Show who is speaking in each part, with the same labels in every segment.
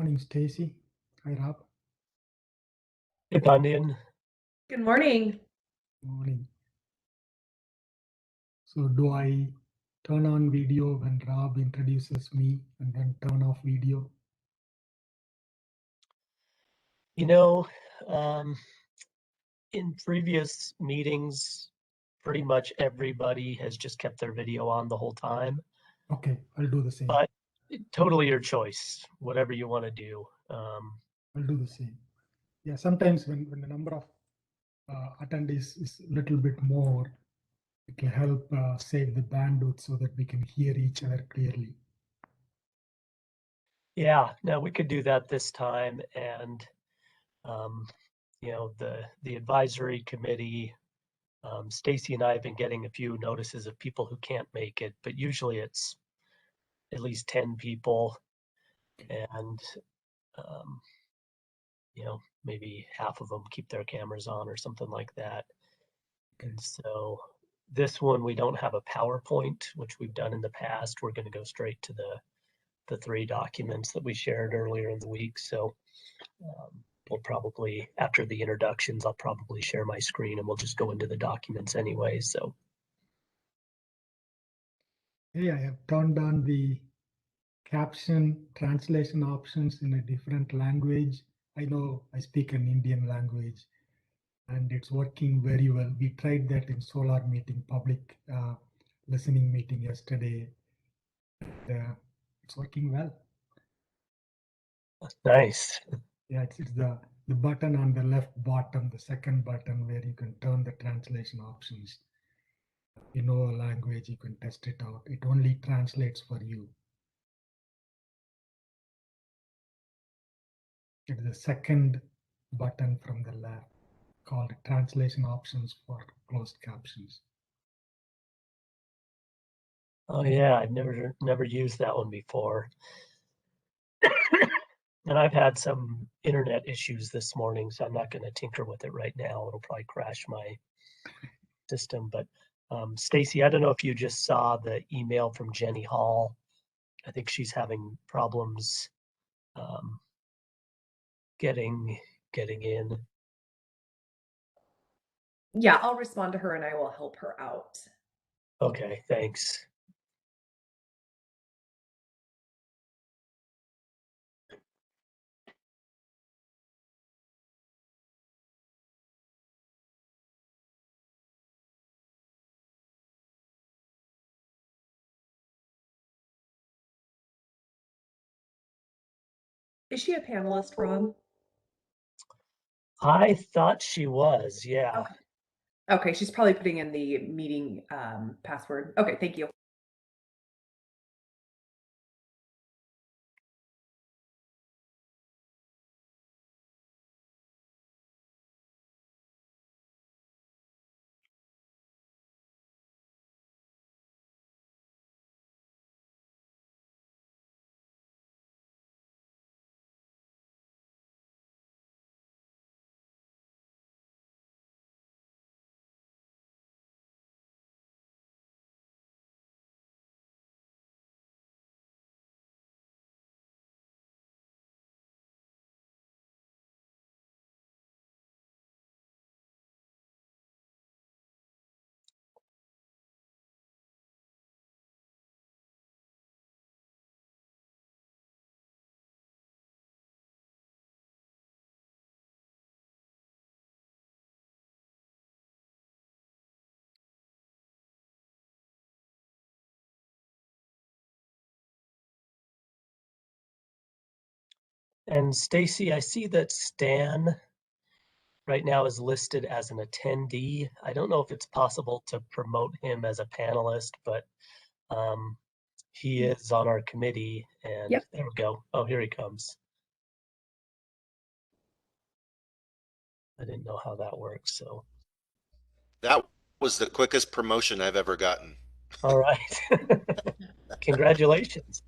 Speaker 1: Morning, Stacy. Hi, Rob.
Speaker 2: Good Onion.
Speaker 3: Good morning.
Speaker 1: Morning. So do I turn on video when Rob introduces me and then turn off video?
Speaker 2: You know, um, in previous meetings, pretty much everybody has just kept their video on the whole time,
Speaker 1: Okay, I'll do the same.
Speaker 2: but totally your choice, whatever you want to do.
Speaker 1: I'll do the same. Yeah, sometimes when the number of attendees is a little bit more, it will help save the bandwidth so that we can hear each other clearly.
Speaker 2: Yeah, no, we could do that this time. And, the advisory committee, Stacy and I have been getting a few notices of people who can't make it, but usually it's at least 10 people. And, um, maybe half of them keep their cameras on or something like that.
Speaker 1: Okay.
Speaker 2: And so this one, we don't have a PowerPoint, which we've done in the past. We're going to go straight to the three documents that we shared earlier in the week. So we'll probably, after the introductions, I'll probably share my screen and we'll just go into the documents anyway. So.
Speaker 1: Hey, I have turned on the caption translation options in a different language. I know I speak an Indian language and it's working very well. We tried that in Solar meeting, public listening meeting yesterday. It's working well.
Speaker 2: Nice.
Speaker 1: Yeah, it's the button on the left bottom, the second button where you can turn the translation options. If you know a language, you can test it out. It only translates for you. It's the second button from the left called translation options for closed captions.
Speaker 2: Oh yeah, I've never used that one before. And I've had some internet issues this morning, so I'm not going to tinker with it right now. It'll probably crash my system. But Stacy, I don't know if you just saw the email from Jenny Hall. I think she's having problems getting in.
Speaker 3: Yeah, I'll respond to her and I will help her out.
Speaker 2: Okay, thanks.
Speaker 3: Is she a panelist, Ron?
Speaker 2: I thought she was, yeah.
Speaker 3: Okay, she's probably putting in the meeting password. Okay, thank you.
Speaker 2: And Stacy, I see that Stan right now is listed as an attendee. I don't know if it's possible to promote him as a panelist, but he is on our committee, and
Speaker 3: Yep.
Speaker 2: There we go. Oh, here he comes. I didn't know how that works, so.
Speaker 4: That was the quickest promotion I've ever gotten.
Speaker 2: All right. Congratulations.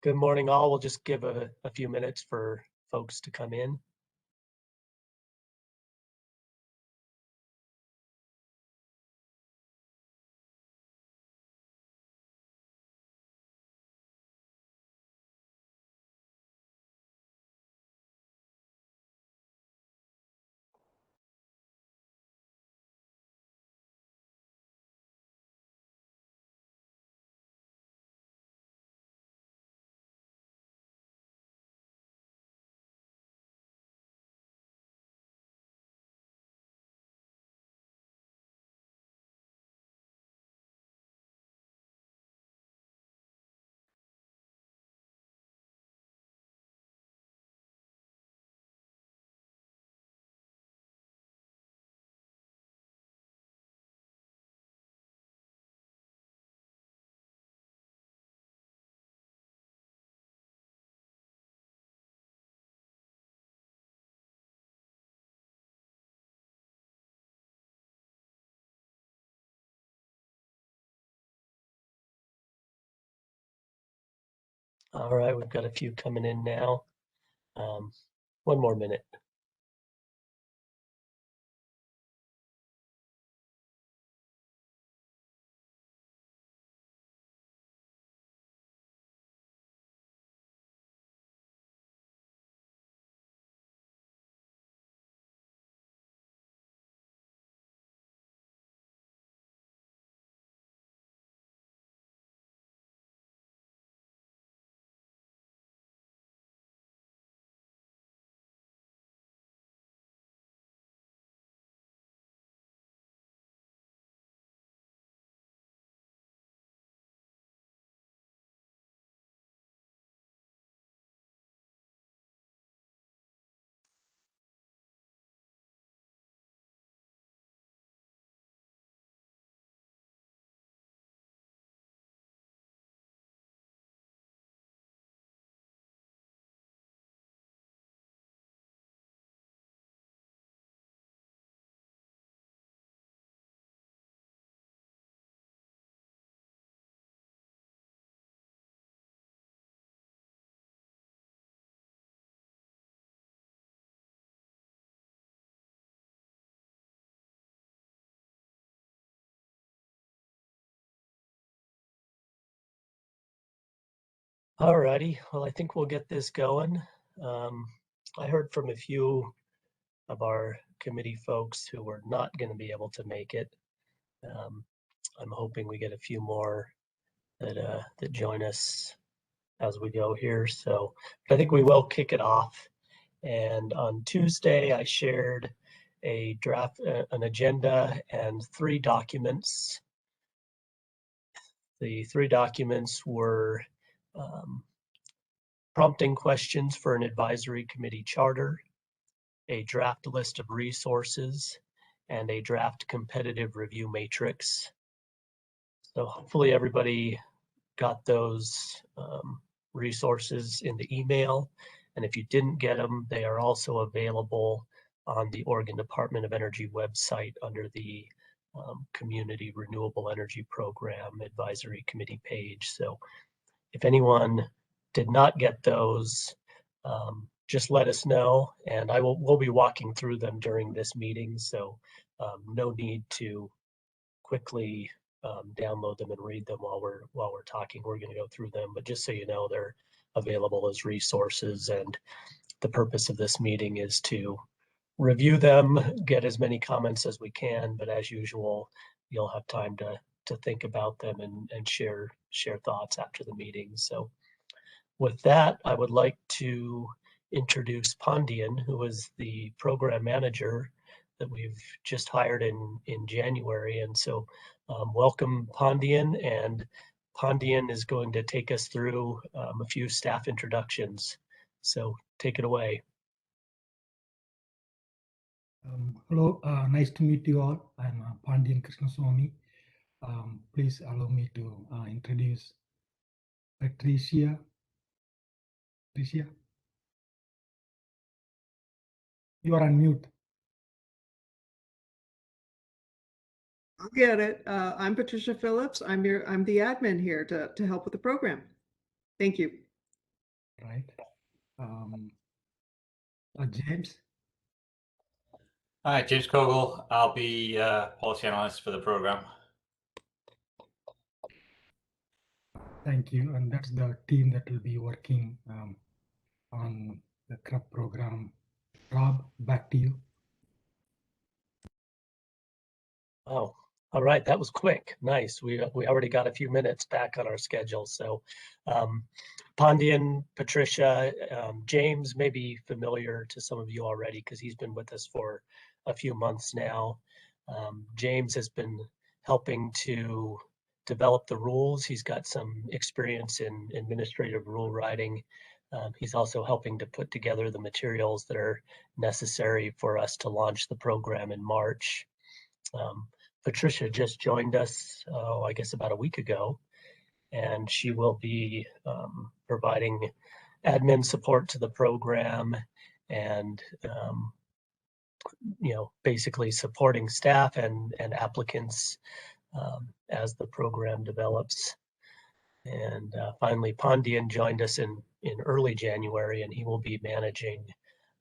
Speaker 2: Good morning, all. We'll just give a few minutes for folks to come in. All right, we've got a few coming in now. One more minute. All righty, well, I think we'll get this going. I heard from a few of our committee folks who were not going to be able to make it. I'm hoping we get a few more that join us as we go here. So I think we will kick it off. And on Tuesday, I shared a draft, an agenda and 3 documents. The 3 documents were prompting questions for an advisory committee charter, a draft list of resources, and a draft competitive review matrix. So hopefully everybody got those resources in the email. And if you didn't get them, they are also available on the Oregon Department of Energy website under the Community Renewable Energy Program Advisory Committee page. So if anyone did not get those, just let us know, and we'll be walking through them during this meeting. So no need to quickly download them and read them while we're talking. We're going to go through them, but just so you know, they're available as resources, and the purpose of this meeting is to review them, get as many comments as we can, but as usual, you'll have time to think about them and share thoughts after the meeting. So with that, I would like to introduce Pandian, who is the program manager that we've just hired in January. And so welcome, Pandian. And Pandian is going to take us through a few staff introductions. So take it away.
Speaker 1: Hello, nice to meet you all. I'm Pandian Krishnaswamy. Please allow me to introduce Patricia. Patricia, you are on mute.
Speaker 5: I'll get it. I'm Patricia Phillips. I'm the admin here to help with the program. Thank you.
Speaker 1: Right. James.
Speaker 6: Hi, James Kogel. I'll be policy analyst for the program.
Speaker 1: Thank you. And that's the team that will be working on the CRUB program. Rob, back to you.
Speaker 2: Oh, all right. That was quick. Nice. We already got a few minutes back on our schedule. So Pandian, Patricia, James may be familiar to some of you already because he's been with us for a few months now. James has been helping to develop the rules. He's got some experience in administrative rule writing. He's also helping to put together the materials that are necessary for us to launch the program in March. Patricia just joined us, I guess about a week ago, and she will be providing admin support to the program and basically supporting staff and applicants as the program develops. And finally, Pandian joined us in early January, and he will be managing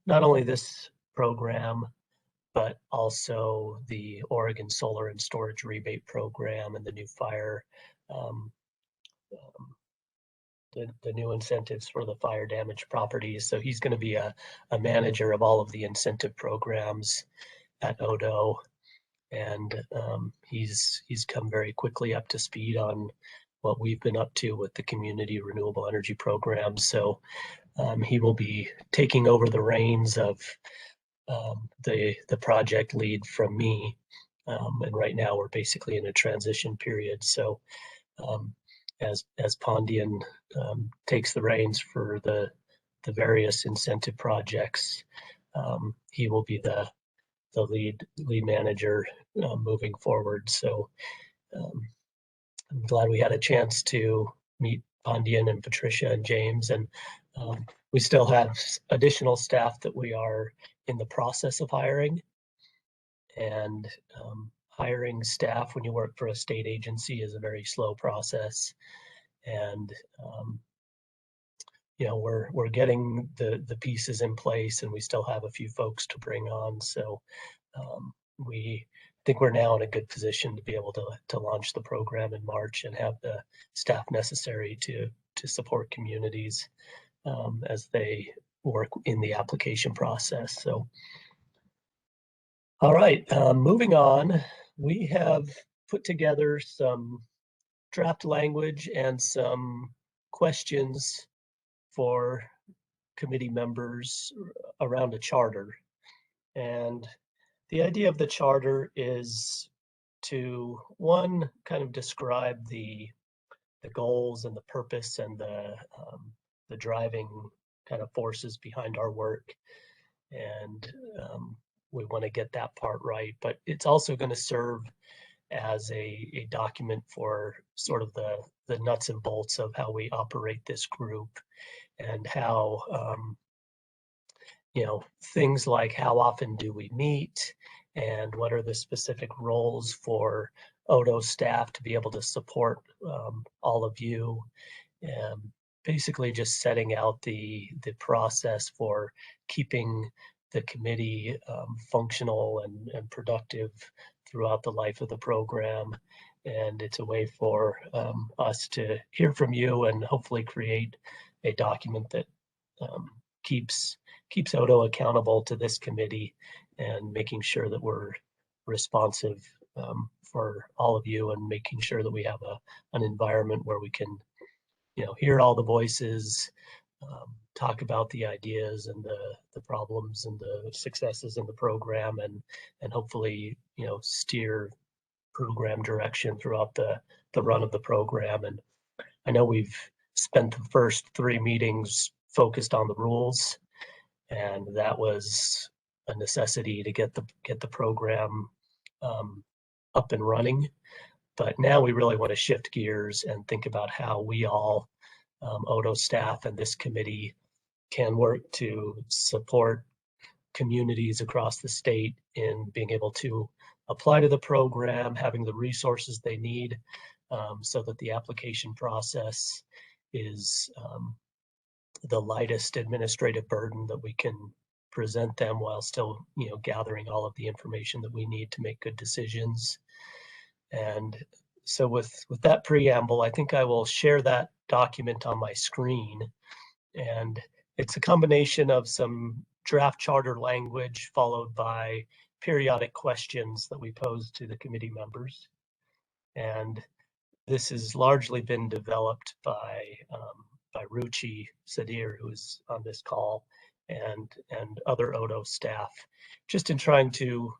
Speaker 2: not only this program, but also the Oregon Solar and Storage Rebate Program and the new fire, the new incentives for the fire damaged properties. So he's going to be a manager of all of the incentive programs at Odo. And he's come very quickly up to speed on what we've been up to with the community renewable energy program. So he will be taking over the reins of the project lead from me. And right now we're basically in a transition period. So as Pandian takes the reins for the various incentive projects, he will be the lead manager moving forward. So I'm glad we had a chance to meet Pandian and Patricia and James, and we still have additional staff that we are in the process of hiring. And hiring staff when you work for a state agency is a very slow process. And you know, we're getting the pieces in place, and we still have a few folks to bring on. So we think we're now in a good position to be able to launch the program in March and have the staff necessary to support communities as they work in the application process. So, all right, moving on, we have put together some draft language and some questions for committee members around a charter. And the idea of the charter is to, one, kind of describe the goals and the purpose and the driving kind of forces behind our work. And we want to get that part right, but it's also going to serve as a document for sort of the nuts and bolts of how we operate this group, and how you know, things like how often do we meet, and what are the specific roles for Odo staff to be able to support all of you, and basically just setting out the process for keeping the committee functional and productive throughout the life of the program. And it's a way for us to hear from you and hopefully create a document that keeps Odo accountable to this committee, and making sure that we're responsive for all of you, and making sure that we have an environment where we can, you know, hear all the voices, talk about the ideas and the problems and the successes in the program, and hopefully, you know, steer program direction throughout the run of the program. And I know we've spent the first 3 meetings focused on the rules, and that was a necessity to get the program up and running. But now we really want to shift gears and think about how we all, Odo staff and this committee, can work to support communities across the state in being able to apply to the program, having the resources they need, so that the application process is the lightest administrative burden that we can present them, while still, you know, gathering all of the information that we need to make good decisions. And so with that preamble, I think I will share that document on my screen. And it's a combination of some draft charter language followed by periodic questions that we pose to the committee members. And this has largely been developed by Ruchi Sadir, who's on this call, and other Odo staff, just in trying to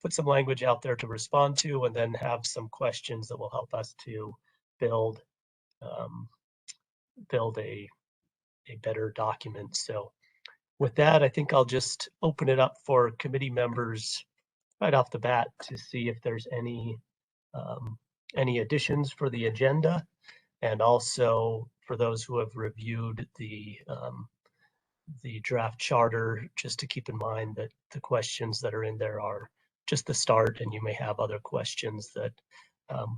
Speaker 2: put some language out there to respond to, and then have some questions that will help us to build a better document. So with that, I think I'll just open it up for committee members right off the bat to see if there's any additions for the agenda, and also for those who have reviewed the draft charter, just to keep in mind that the questions that are in there are just the start, and you may have other questions that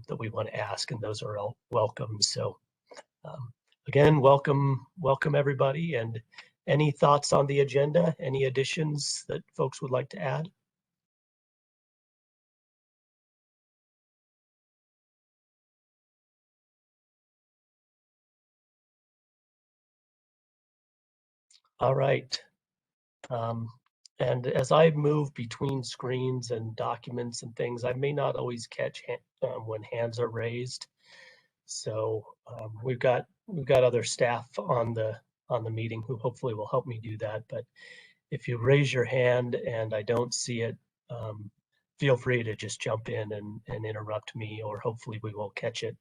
Speaker 2: that we want to ask, and those are all welcome. So Again, welcome everybody. And any thoughts on the agenda? Any additions that folks would like to add? All right. And as I move between screens and documents and things, I may not always catch when hands are raised. So we've got other staff on the meeting who hopefully will help me do that. But if you raise your hand and I don't see it, feel free to just jump in and interrupt me, or hopefully we will catch it,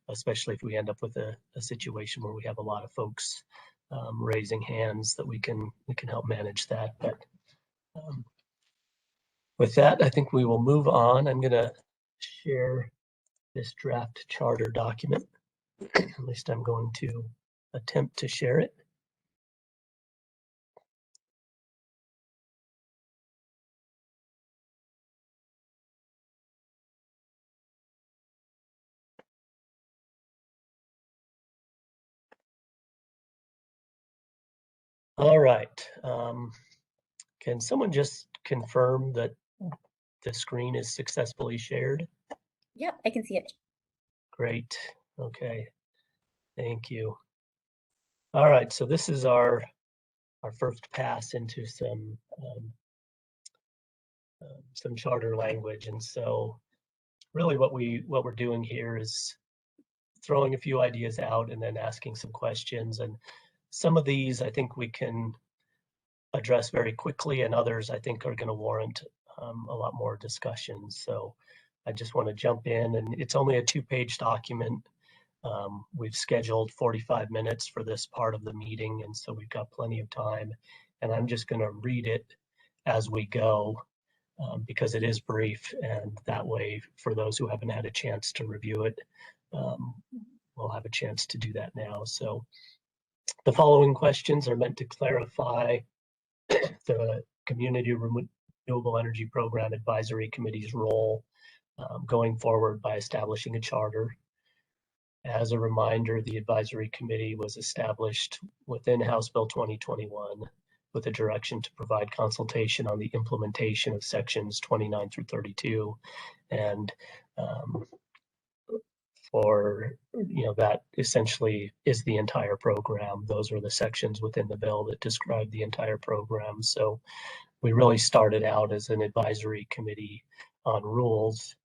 Speaker 2: especially if we end up with a situation where we have a lot of folks raising hands, that we can help manage that. But with that, I think we will move on. I'm going to share this draft charter document. At least I'm going to attempt to share it. All right. Can someone just confirm that the screen is successfully shared?
Speaker 7: Yep, I can see it.
Speaker 2: Great. Okay. Thank you. All right. So this is our first pass into some charter language, and so really what we're doing here is throwing a few ideas out and then asking some questions. And some of these I think we can address very quickly, and others I think are going to warrant a lot more discussion. So I just want to jump in, and it's only a 2-page document. We've scheduled 45 minutes for this part of the meeting, and so we've got plenty of time. And I'm just going to read it as we go because it is brief, and that way, for those who haven't had a chance to review it, we'll have a chance to do that now. So the following questions are meant to clarify the Community Renewable Energy Program Advisory Committee's role going forward by establishing a charter. As a reminder, the advisory committee was established within House Bill 2021 with a direction to provide consultation on the implementation of sections 29 through 32. And that essentially is the entire program. Those are the sections within the bill that describe the entire program. So we really started out as an advisory committee on rules,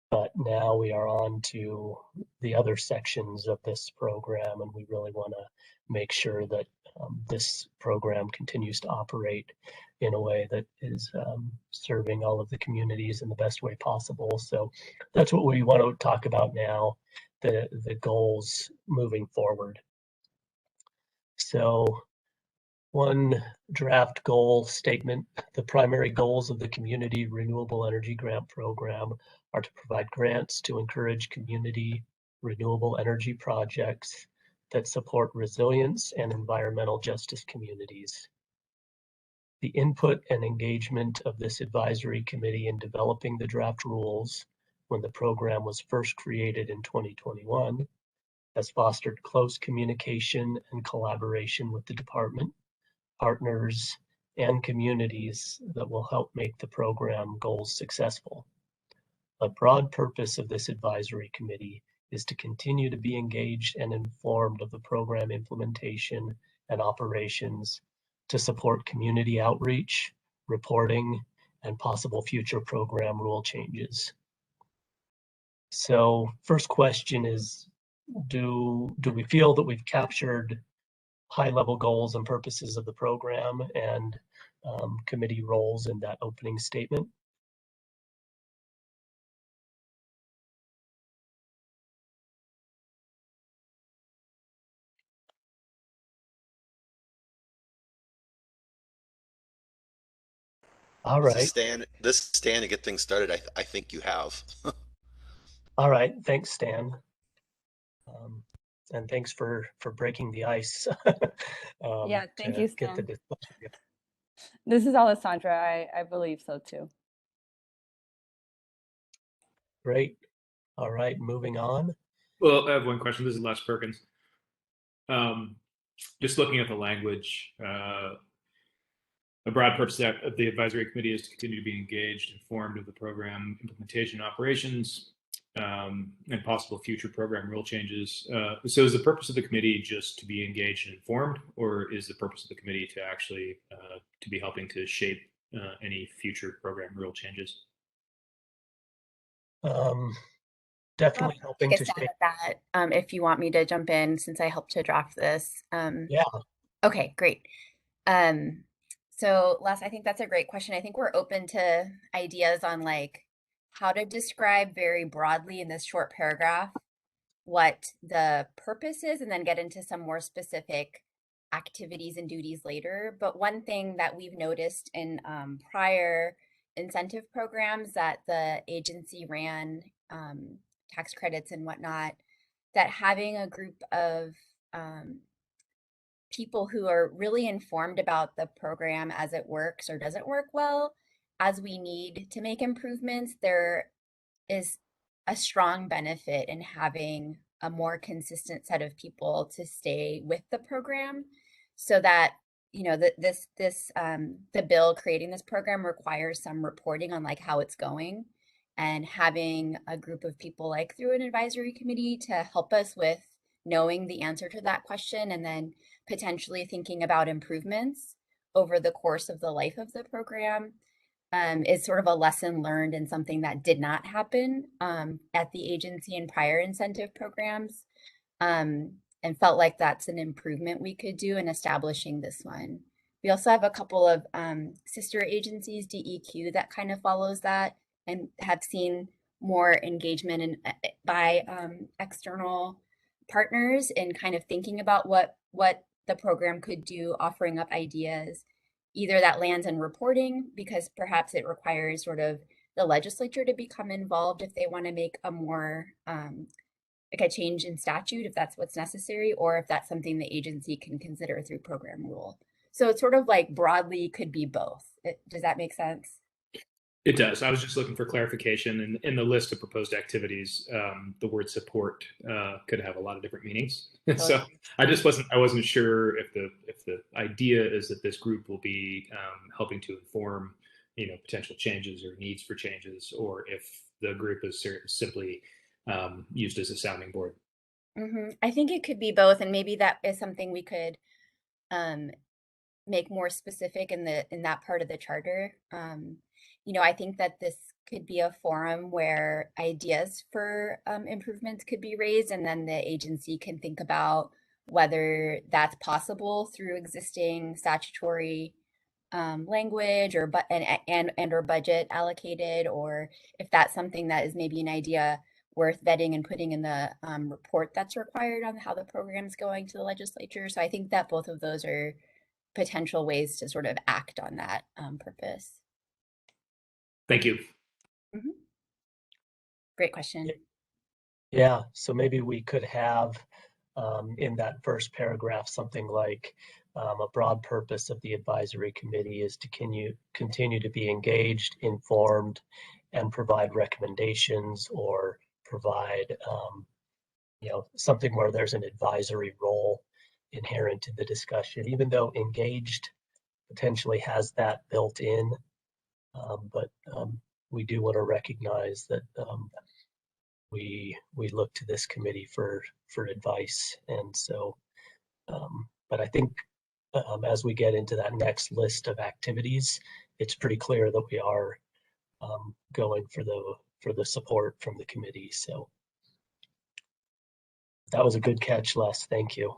Speaker 2: but now we are on to the other sections of this program, and we really want to make sure that this program continues to operate in a way that is serving all of the communities in the best way possible. So that's what we want to talk about now, the goals moving forward. So one draft goal statement: the primary goals of the Community Renewable Energy Grant Program are to provide grants to encourage community renewable energy projects that support resilience and environmental justice communities. The input and engagement of this advisory committee in developing the draft rules when the program was first created in 2021 has fostered close communication and collaboration with the department, partners, and communities that will help make the program goals successful. A broad purpose of this advisory committee is to continue to be engaged and informed of the program implementation and operations to support community outreach, reporting, and possible future program rule changes. So first question is, do we feel that we've captured high-level goals and purposes of the program and committee roles in that opening statement? All right.
Speaker 4: This is Stan to get things started. I think you have.
Speaker 2: All right. Thanks, Stan. And thanks for breaking the ice.
Speaker 8: Yeah, thank you, Stan.
Speaker 2: Get the discussion.
Speaker 8: This is Alessandra. I believe so too.
Speaker 2: Great. All right, moving on.
Speaker 9: Well, I have one question. This is Les Perkins. Just looking at the language, a broad purpose of the advisory committee is to continue to be engaged, informed of the program implementation operations, and possible future program rule changes. So is the purpose of the committee just to be engaged and informed, or is the purpose of the committee to actually to be helping to shape any future program rule changes?
Speaker 2: Definitely
Speaker 7: I'll
Speaker 2: helping
Speaker 7: take
Speaker 2: to
Speaker 7: a stab
Speaker 2: shape.
Speaker 7: at that if you want me to jump in since I helped to draft this.
Speaker 2: Yeah.
Speaker 7: Okay, great. So Les, I think that's a great question. I think we're open to ideas on like how to describe very broadly in this short paragraph what the purpose is and then get into some more specific activities and duties later. But one thing that we've noticed in prior incentive programs that the agency ran, tax credits and whatnot, that having a group of people who are really informed about the program as it works or doesn't work well, as we need to make improvements, there is a strong benefit in having a more consistent set of people to stay with the program so that the bill creating this program requires some reporting on like how it's going, and having a group of people like through an advisory committee to help us with knowing the answer to that question and then potentially thinking about improvements over the course of the life of the program is sort of a lesson learned and something that did not happen at the agency in prior incentive programs, and felt like that's an improvement we could do in establishing this one. We also have a couple of sister agencies, DEQ, that kind of follows that and have seen more engagement by external partners in kind of thinking about what the program could do, offering up ideas. Either that lands in reporting because perhaps it requires sort of the legislature to become involved if they want to make a more like a change in statute, if that's what's necessary, or if that's something the agency can consider through program rule. So it's sort of like broadly could be both. Does that make sense?
Speaker 9: It does. I was just looking for clarification. And in the list of proposed activities, the word support could have a lot of different meanings. So I wasn't sure if the idea is that this group will be helping to inform, potential changes or needs for changes, or if the group is simply used as a sounding board.
Speaker 7: I think it could be both, and maybe that is something we could make more specific in that part of the charter. I think that this could be a forum where ideas for improvements could be raised, and then the agency can think about whether that's possible through existing statutory language or or budget allocated, or if that's something that is maybe an idea worth vetting and putting in the report that's required on how the program's going to the legislature. So I think that both of those are potential ways to sort of act on that purpose.
Speaker 9: Thank you.
Speaker 7: Great question.
Speaker 2: Yeah, so maybe we could have in that first paragraph something like a broad purpose of the advisory committee is to continue to be engaged, informed, and provide recommendations, or provide something where there's an advisory role inherent in the discussion, even though engaged potentially has that built in. But we do want to recognize that we look to this committee for advice. And so, but I think as we get into that next list of activities, it's pretty clear that we are going for the support from the committee. So that was a good catch, Les. Thank you.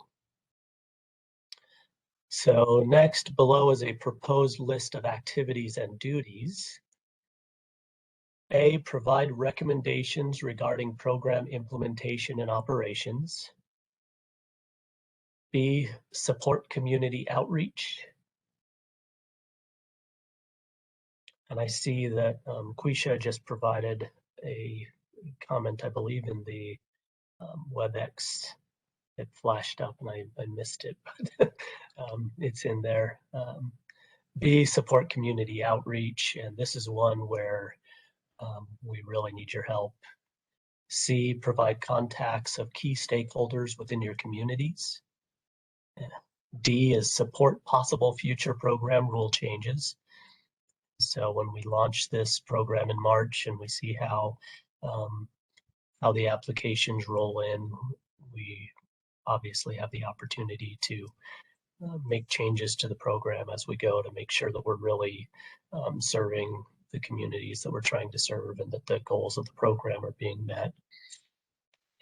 Speaker 2: So next below is a proposed list of activities and duties. A, provide recommendations regarding program implementation and operations. B, support community outreach. And I see that Quisha just provided a comment, I believe, in the WebEx. It flashed up and I missed it, but it's in there. B, support community outreach. And this is one where we really need your help. C, provide contacts of key stakeholders within your communities. D is support possible future program rule changes. So when we launch this program in March and we see how the applications roll in, we obviously have the opportunity to make changes to the program as we go to make sure that we're really serving the communities that we're trying to serve and that the goals of the program are being met.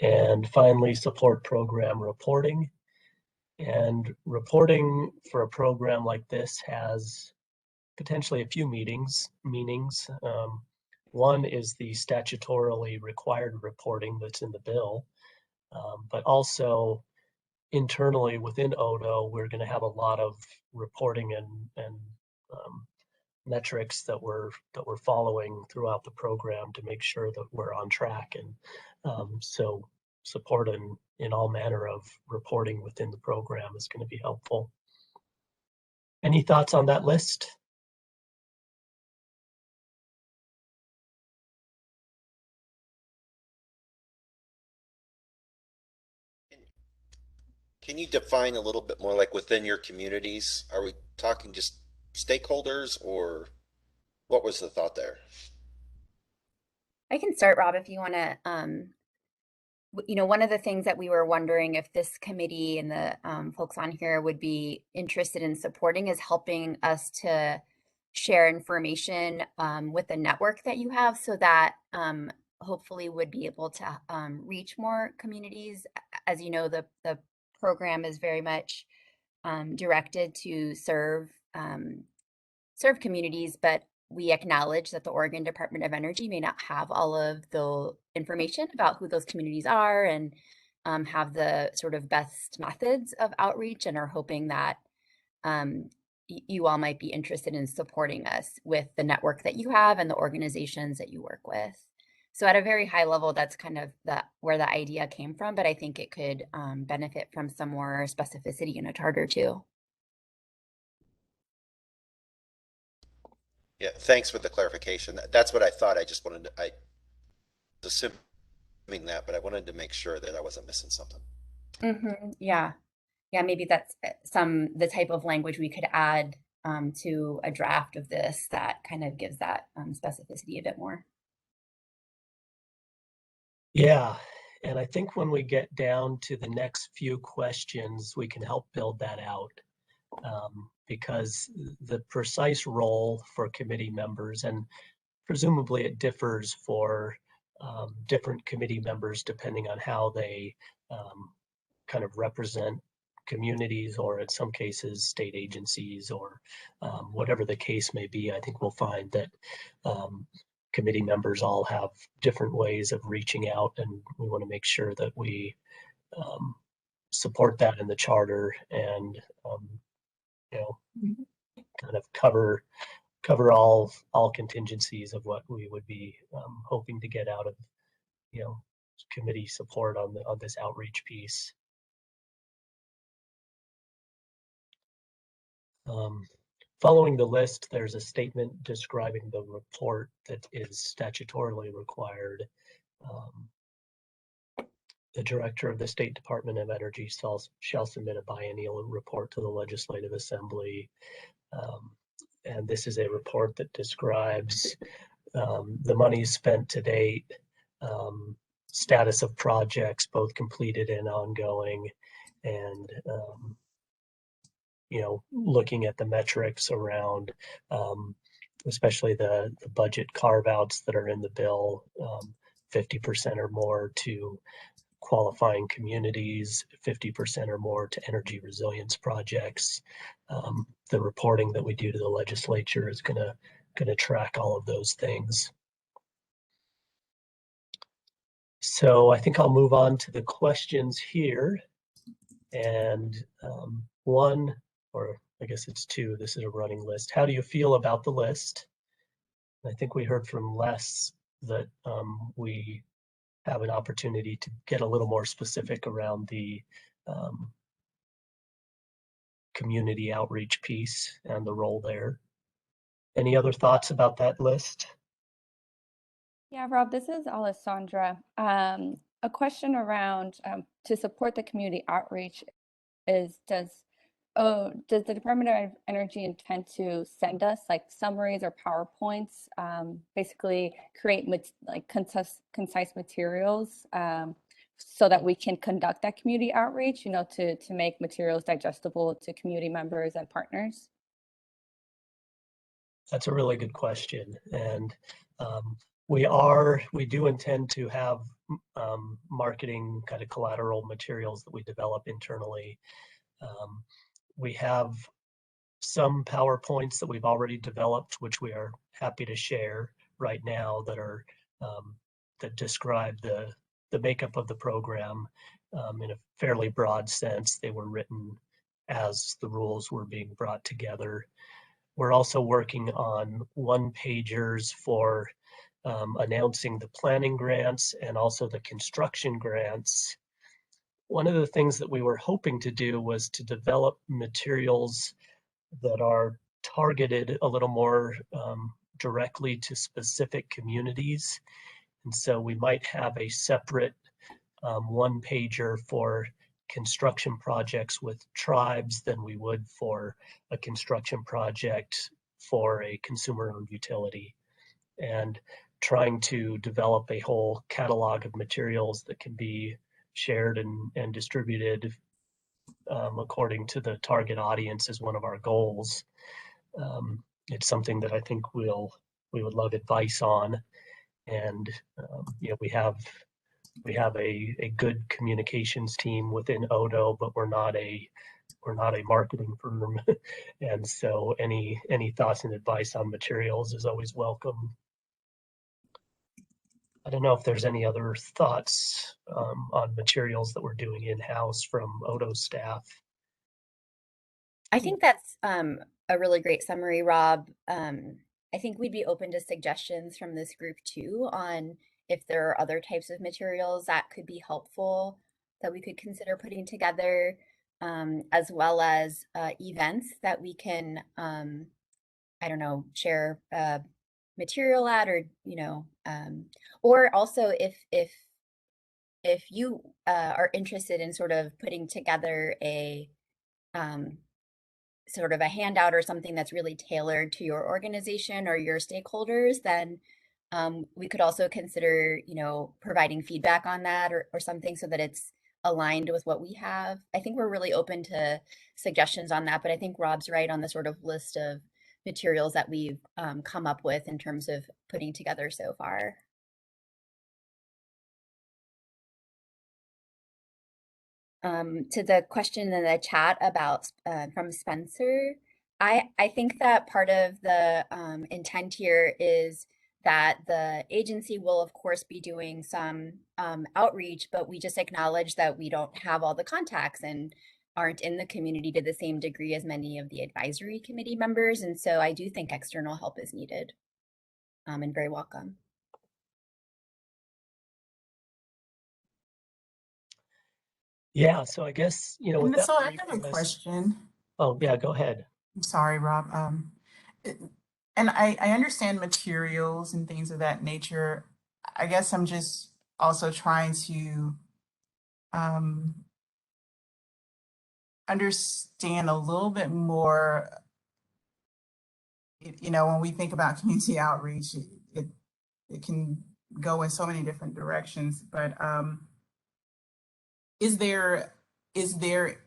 Speaker 2: And finally, support program reporting. And reporting for a program like this has potentially a few meanings. One is the statutorily required reporting that's in the bill, but also internally within ODO, we're going to have a lot of reporting and metrics that we're following throughout the program to make sure that we're on track. And so support in all manner of reporting within the program is going to be helpful. Any thoughts on that list?
Speaker 4: Can you define a little bit more, like within your communities? Are we talking just stakeholders, or what was the thought there?
Speaker 7: I can start, Rob, if you want to. One of the things that we were wondering if this committee and the folks on here would be interested in supporting is helping us to share information with the network that you have, so that hopefully would be able to reach more communities. As you know, the program is very much directed to serve communities, but we acknowledge that the Oregon Department of Energy may not have all of the information about who those communities are and have the sort of best methods of outreach, and are hoping that you all might be interested in supporting us with the network that you have and the organizations that you work with. So at a very high level, that's kind of where the idea came from, but I think it could benefit from some more specificity in a charter too.
Speaker 4: Yeah, thanks for the clarification. That's what I thought. I just wanted to, I was assuming that, but I wanted to make sure that I wasn't missing something.
Speaker 7: Yeah. Yeah, maybe that's the type of language we could add to a draft of this that kind of gives that specificity a bit more.
Speaker 2: Yeah, and I think when we get down to the next few questions, we can help build that out. Because the precise role for committee members, and presumably it differs for different committee members depending on how they kind of represent communities, or in some cases state agencies, or whatever the case may be. I think we'll find that committee members all have different ways of reaching out, and we want to make sure that we support that in the charter and kind of cover all contingencies of what we would be hoping to get out of committee support on this outreach piece. Following the list, there's a statement describing the report that is statutorily required. The director of the State Department of Energy shall submit a biennial report to the Legislative Assembly. And this is a report that describes the money spent to date, status of projects, both completed and ongoing, and looking at the metrics around especially the budget carve-outs that are in the bill, 50% or more to qualifying communities, 50% or more to energy resilience projects. The reporting that we do to the legislature is going to track all of those things. So I think I'll move on to the questions here. And one, or I guess it's two, this is a running list. How do you feel about the list? I think we heard from Les that we have an opportunity to get a little more specific around the community outreach piece and the role there. Any other thoughts about that list?
Speaker 8: Yeah, Rob, this is Alessandra. A question around to support the community outreach is, does Does the Department of Energy intend to send us like summaries or PowerPoints, basically create like concise materials so that we can conduct that community outreach, you know, to make materials digestible to community members and partners?
Speaker 2: That's a really good question. And we do intend to have marketing kind of collateral materials that we develop internally. We have some PowerPoints that we've already developed, which we are happy to share right now, that are that describe the makeup of the program in a fairly broad sense. They were written as the rules were being brought together. We're also working on one-pagers for announcing the planning grants and also the construction grants. One of the things that we were hoping to do was to develop materials that are targeted a little more directly to specific communities. And so we might have a separate one-pager for construction projects with tribes than we would for a construction project for a consumer-owned utility, and trying to develop a whole catalog of materials that can be shared and distributed according to the target audience is one of our goals. It's something that I think we would love advice on, and you know, we have a good communications team within Odo, but we're not a marketing firm, and so any thoughts and advice on materials is always welcome. I don't know if there's any other thoughts on materials that we're doing in-house from Odo staff.
Speaker 7: I think that's a really great summary, Rob. I think we'd be open to suggestions from this group too on if there are other types of materials that could be helpful that we could consider putting together, as well as events that we can, I don't know, share material at, or, you know, or also if you are interested in sort of putting together a sort of a handout or something that's really tailored to your organization or your stakeholders, then we could also consider, you know, providing feedback on that or something so that it's aligned with what we have. I think we're really open to suggestions on that, but I think Rob's right on the sort of list of materials that we've come up with in terms of putting together so far. To the question in the chat about from Spencer, I think that part of the intent here is that the agency will of course be doing some outreach, but we just acknowledge that we don't have all the contacts and aren't in the community to the same degree as many of the advisory committee members. And so I do think external help is needed and very welcome.
Speaker 2: Yeah, so I guess, you know, with that
Speaker 10: So I
Speaker 2: brief
Speaker 10: have a
Speaker 2: premise-
Speaker 10: question.
Speaker 2: Oh, yeah, go ahead.
Speaker 10: I'm sorry, Rob. And I understand materials and things of that nature. I guess I'm just also trying to understand a little bit more. You know, when we think about community outreach, it can go in so many different directions. But is there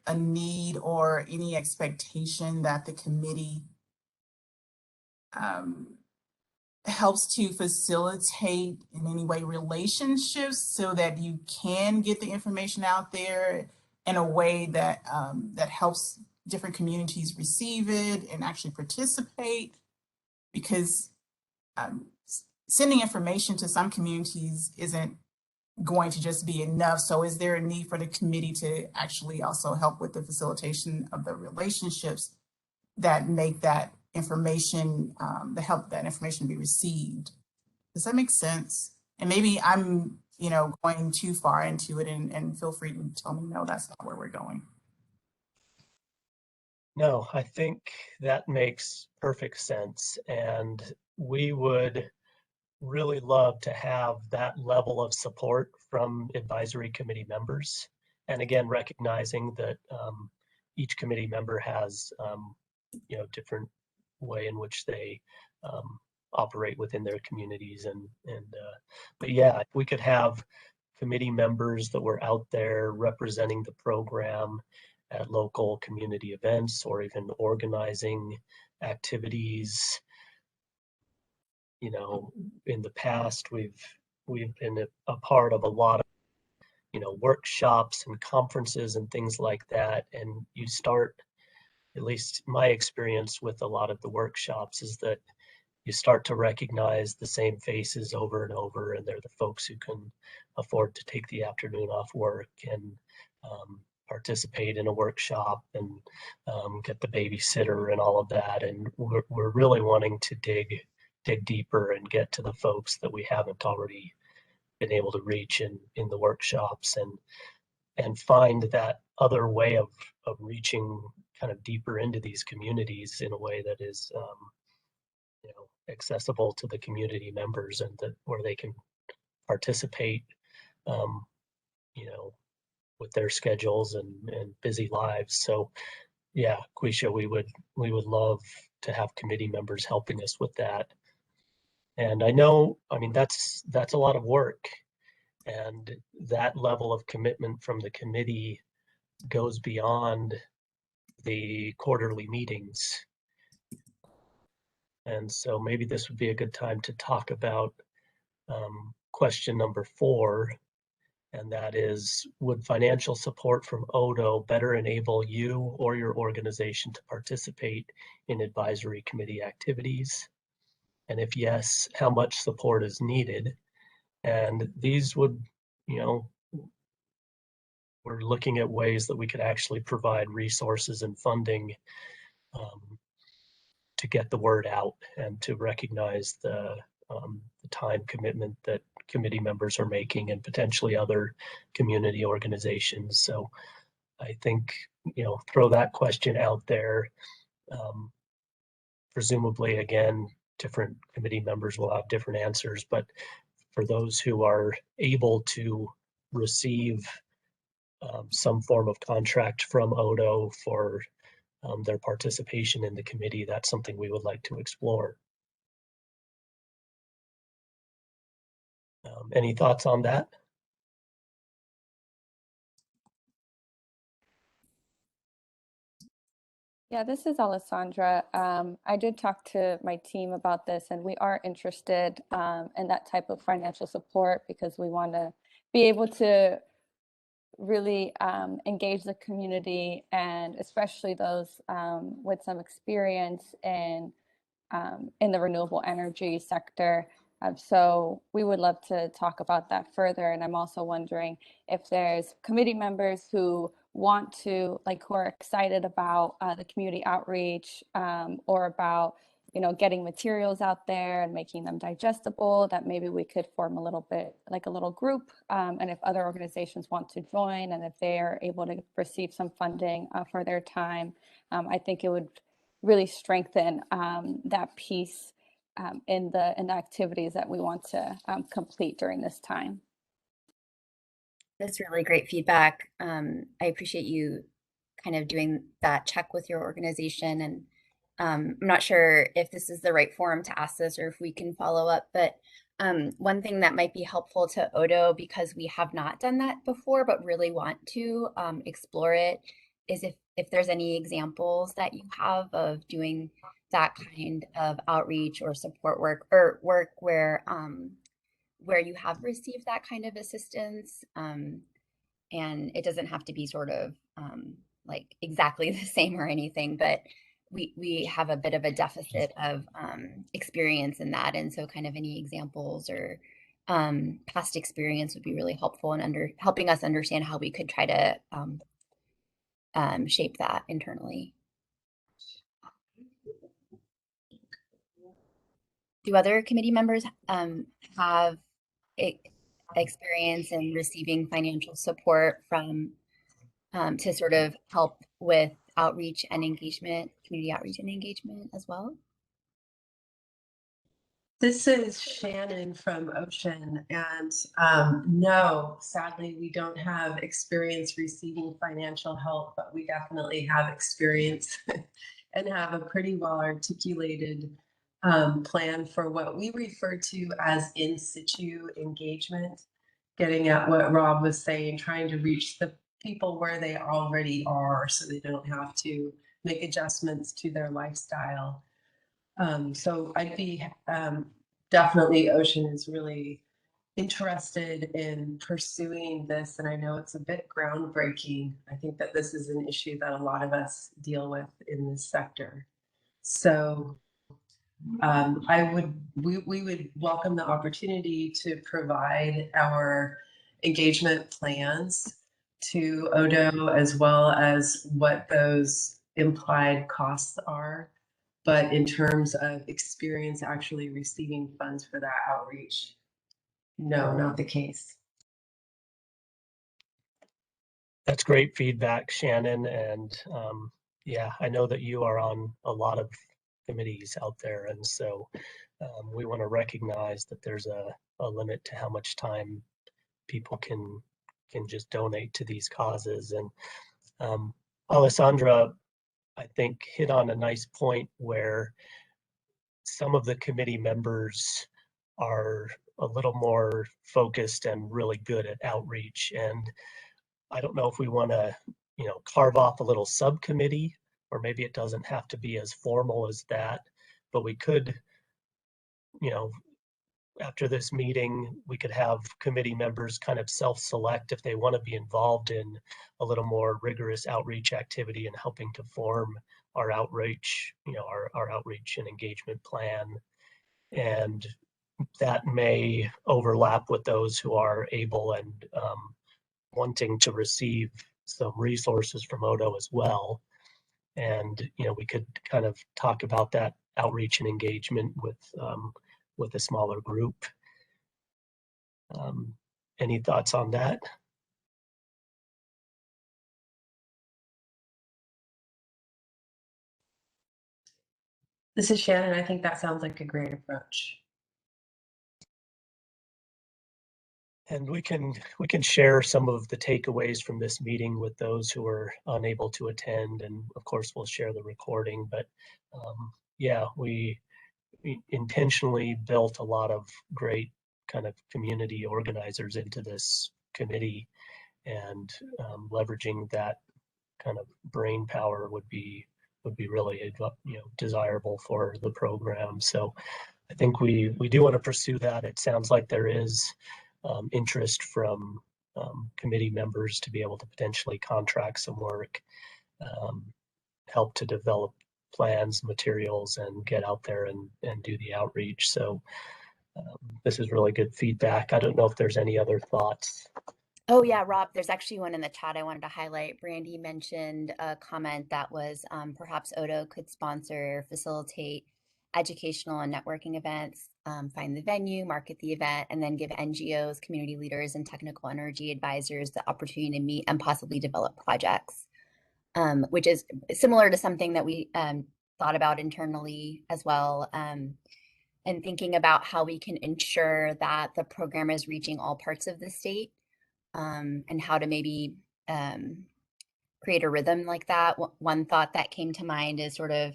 Speaker 10: a need or any expectation that the committee helps to facilitate in any way relationships so that you can get the information out there in a way that that helps different communities receive it and actually participate? Because sending information to some communities isn't going to just be enough. So is there a need for the committee to actually also help with the facilitation of the relationships that make that information, that help that information be received? Does that make sense? And maybe I'm, you know, going too far into it, and feel free to tell me, no, that's not where we're going.
Speaker 2: No, I think that makes perfect sense. And we would really love to have that level of support from advisory committee members. And again, recognizing that each committee member has, different way in which they operate within their communities. But yeah, if we could have committee members that were out there representing the program at local community events or even organizing activities. In the past, we've been a part of a lot of, workshops and conferences and things like that. And you start, at least my experience with a lot of the workshops is that you start to recognize the same faces over and over, and they're the folks who can afford to take the afternoon off work and participate in a workshop and get the babysitter and all of that. And we're really wanting to dig deeper and get to the folks that we haven't already been able to reach in the workshops, and find that other way of reaching kind of deeper into these communities in a way that is accessible to the community members, and that where they can participate with their schedules and busy lives. So yeah, Quisha, we would love to have committee members helping us with that. And I know, that's a lot of work, and that level of commitment from the committee goes beyond the quarterly meetings. And so maybe this would be a good time to talk about question number 4, and that is, would financial support from Odo better enable you or your organization to participate in advisory committee activities? And if yes, how much support is needed? And these would, we're looking at ways that we could actually provide resources and funding to get the word out and to recognize the time commitment that committee members are making, and potentially other community organizations. So I think, throw that question out there. Presumably, again, different committee members will have different answers, but for those who are able to receive some form of contract from Odo for their participation in the committee, that's something we would like to explore. Any thoughts on that?
Speaker 8: Yeah, this is Alessandra. I did talk to my team about this, and we are interested in that type of financial support because we want to be able to really engage the community, and especially those with some experience in the renewable energy sector. So we would love to talk about that further. And I'm also wondering if there's committee members who want to, who are excited about the community outreach or about, getting materials out there and making them digestible, that maybe we could form a little bit like a little group. And if other organizations want to join, and if they are able to receive some funding for their time, I think it would really strengthen that piece in the activities that we want to complete during this time.
Speaker 7: That's really great feedback. I appreciate you kind of doing that check with your organization. And I'm not sure if this is the right forum to ask this or if we can follow up, but one thing that might be helpful to Odo, because we have not done that before, but really want to explore it, is if there's any examples that you have of doing that kind of outreach or support work, or work where you have received that kind of assistance. And it doesn't have to be sort of like exactly the same or anything, but we have a bit of a deficit of experience in that. And so kind of any examples or past experience would be really helpful in helping us understand how we could try to shape that internally. Do other committee members have experience in receiving financial support from to sort of help with outreach and engagement, community outreach and engagement as well?
Speaker 11: This is Shannon from Ocean, and no, sadly, we don't have experience receiving financial help, but we definitely have experience and have a pretty well articulated plan for what we refer to as in situ engagement, getting at what Rob was saying, trying to reach the people where they already are so they don't have to make adjustments to their lifestyle. So I'd be definitely Ocean is really interested in pursuing this, and I know it's a bit groundbreaking. I think that this is an issue that a lot of us deal with in this sector. So we would welcome the opportunity to provide our engagement plans to Odo, as well as what those implied costs are. But in terms of experience actually receiving funds for that outreach, no, not the case.
Speaker 2: That's great feedback, Shannon. And yeah, I know that you are on a lot of committees out there. And so we want to recognize that there's a limit to how much time people can just donate to these causes. And Alessandra, I think, hit on a nice point where some of the committee members are a little more focused and really good at outreach. And I don't know if we want to, carve off a little subcommittee, or maybe it doesn't have to be as formal as that, but we could, after this meeting, we could have committee members kind of self-select if they want to be involved in a little more rigorous outreach activity and helping to form our outreach, our outreach and engagement plan. And that may overlap with those who are able and wanting to receive some resources from Odo as well. And, we could kind of talk about that outreach and engagement with a smaller group. Any thoughts on that?
Speaker 11: This is Shannon. I think that sounds like a great approach.
Speaker 2: And we can share some of the takeaways from this meeting with those who are unable to attend, and of course we'll share the recording. But yeah, we intentionally built a lot of great kind of community organizers into this committee, and leveraging that kind of brain power would be really desirable for the program. So I think we do want to pursue that. It sounds like there is interest from committee members to be able to potentially contract some work, help to develop plans, materials, and get out there and do the outreach. So this is really good feedback. I don't know if there's any other thoughts.
Speaker 7: Oh yeah, Rob, there's actually one in the chat I wanted to highlight. Brandy mentioned a comment that was perhaps Odo could sponsor, facilitate educational and networking events, find the venue, market the event, and then give NGOs, community leaders, and technical energy advisors the opportunity to meet and possibly develop projects, which is similar to something that we thought about internally as well, and thinking about how we can ensure that the program is reaching all parts of the state. And how to maybe create a rhythm like that. One thought that came to mind is sort of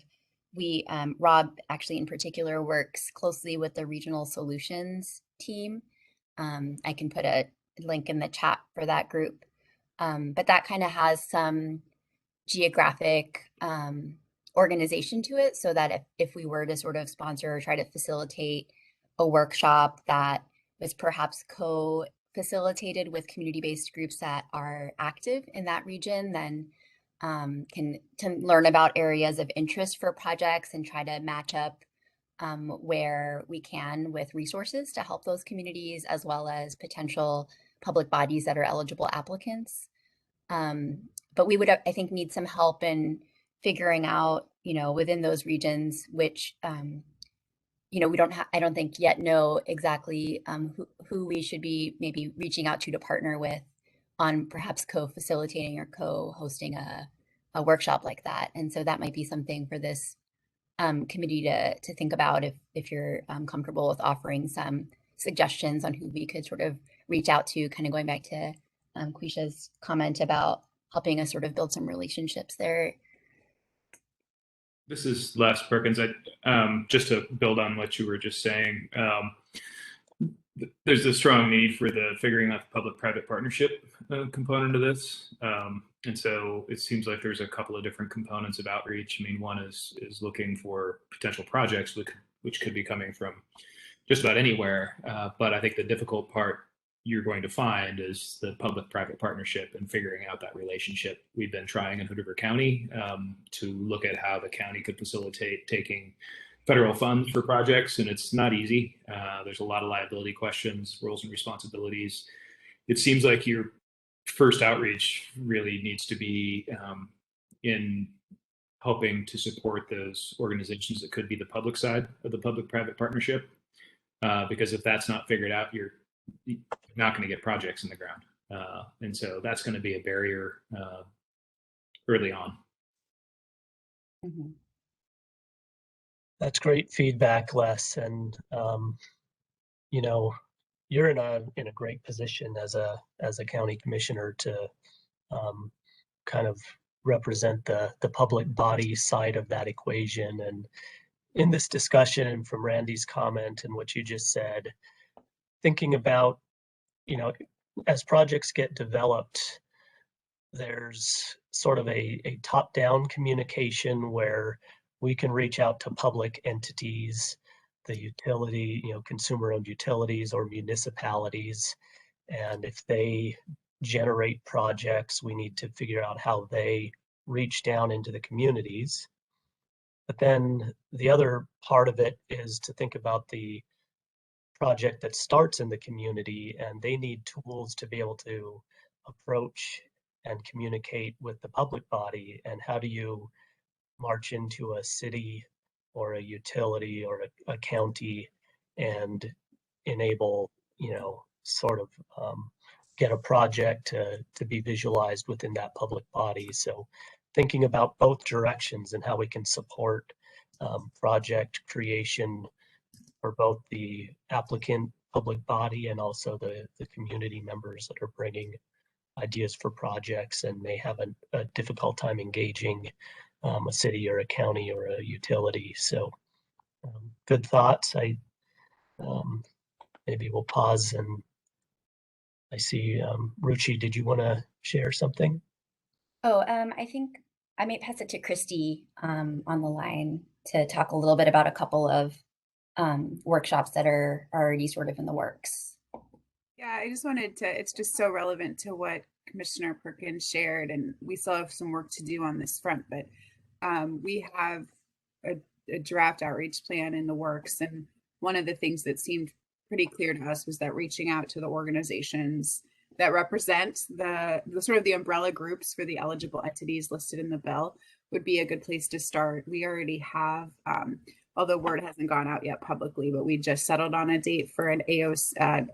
Speaker 7: Rob actually in particular works closely with the regional solutions team. I can put a link in the chat for that group. But that kind of has some geographic organization to it, so that if we were to sort of sponsor or try to facilitate a workshop that was perhaps co-facilitated with community-based groups that are active in that region, then can learn about areas of interest for projects and try to match up where we can with resources to help those communities, as well as potential public bodies that are eligible applicants. But we would, I think, need some help in figuring out, within those regions, which, we don't I don't think yet know exactly who we should be maybe reaching out to partner with on perhaps co-facilitating or co-hosting a workshop like that. And so that might be something for this committee to think about if you're comfortable with offering some suggestions on who we could sort of reach out to, kind of going back to Quisha's comment about helping us sort of build some relationships there.
Speaker 9: This is Les Perkins. Just to build on what you were just saying, there's a strong need for the figuring out the public-private partnership component of this. And so it seems like there's a couple of different components of outreach. I mean, one is looking for potential projects which could be coming from just about anywhere. But I think the difficult part you're going to find is the public-private partnership and figuring out that relationship. We've been trying in Hood River County to look at how the county could facilitate taking federal funds for projects, and it's not easy. There's a lot of liability questions, roles and responsibilities. It seems like your first outreach really needs to be in helping to support those organizations that could be the public side of the public-private partnership, because if that's not figured out, you're not going to get projects in the ground. And so that's going to be a barrier early on.
Speaker 7: Mm-hmm.
Speaker 2: That's great feedback, Les. And you know, you're in a great position as a county commissioner to kind of represent the public body side of that equation. And in this discussion, and from Randy's comment and what you just said, thinking about, you know, as projects get developed, there's sort of a top-down communication where we can reach out to public entities, the utility, you know, consumer-owned utilities or municipalities. And if they generate projects, we need to figure out how they reach down into the communities. But then the other part of it is to think about the project that starts in the community, and they need tools to be able to approach and communicate with the public body. And how do you march into a city or a utility or a county and enable, you know, sort of get a project to be visualized within that public body. So thinking about both directions and how we can support project creation for both the applicant public body and also the community members that are bringing ideas for projects and may have a difficult time engaging a city or a county or a utility. So good thoughts. Maybe we'll pause, and I see Ruchi, did you want to share something?
Speaker 7: Oh, I think I may pass it to Christy on the line to talk a little bit about a couple of workshops that are already sort of in the works.
Speaker 12: Yeah, I just wanted to, it's just so relevant to what Commissioner Perkins shared, and we still have some work to do on this front, but we have a draft outreach plan in the works. And one of the things that seemed pretty clear to us was that reaching out to the organizations that represent the sort of the umbrella groups for the eligible entities listed in the bill would be a good place to start. We already have, although word hasn't gone out yet publicly, but we just settled on a date for an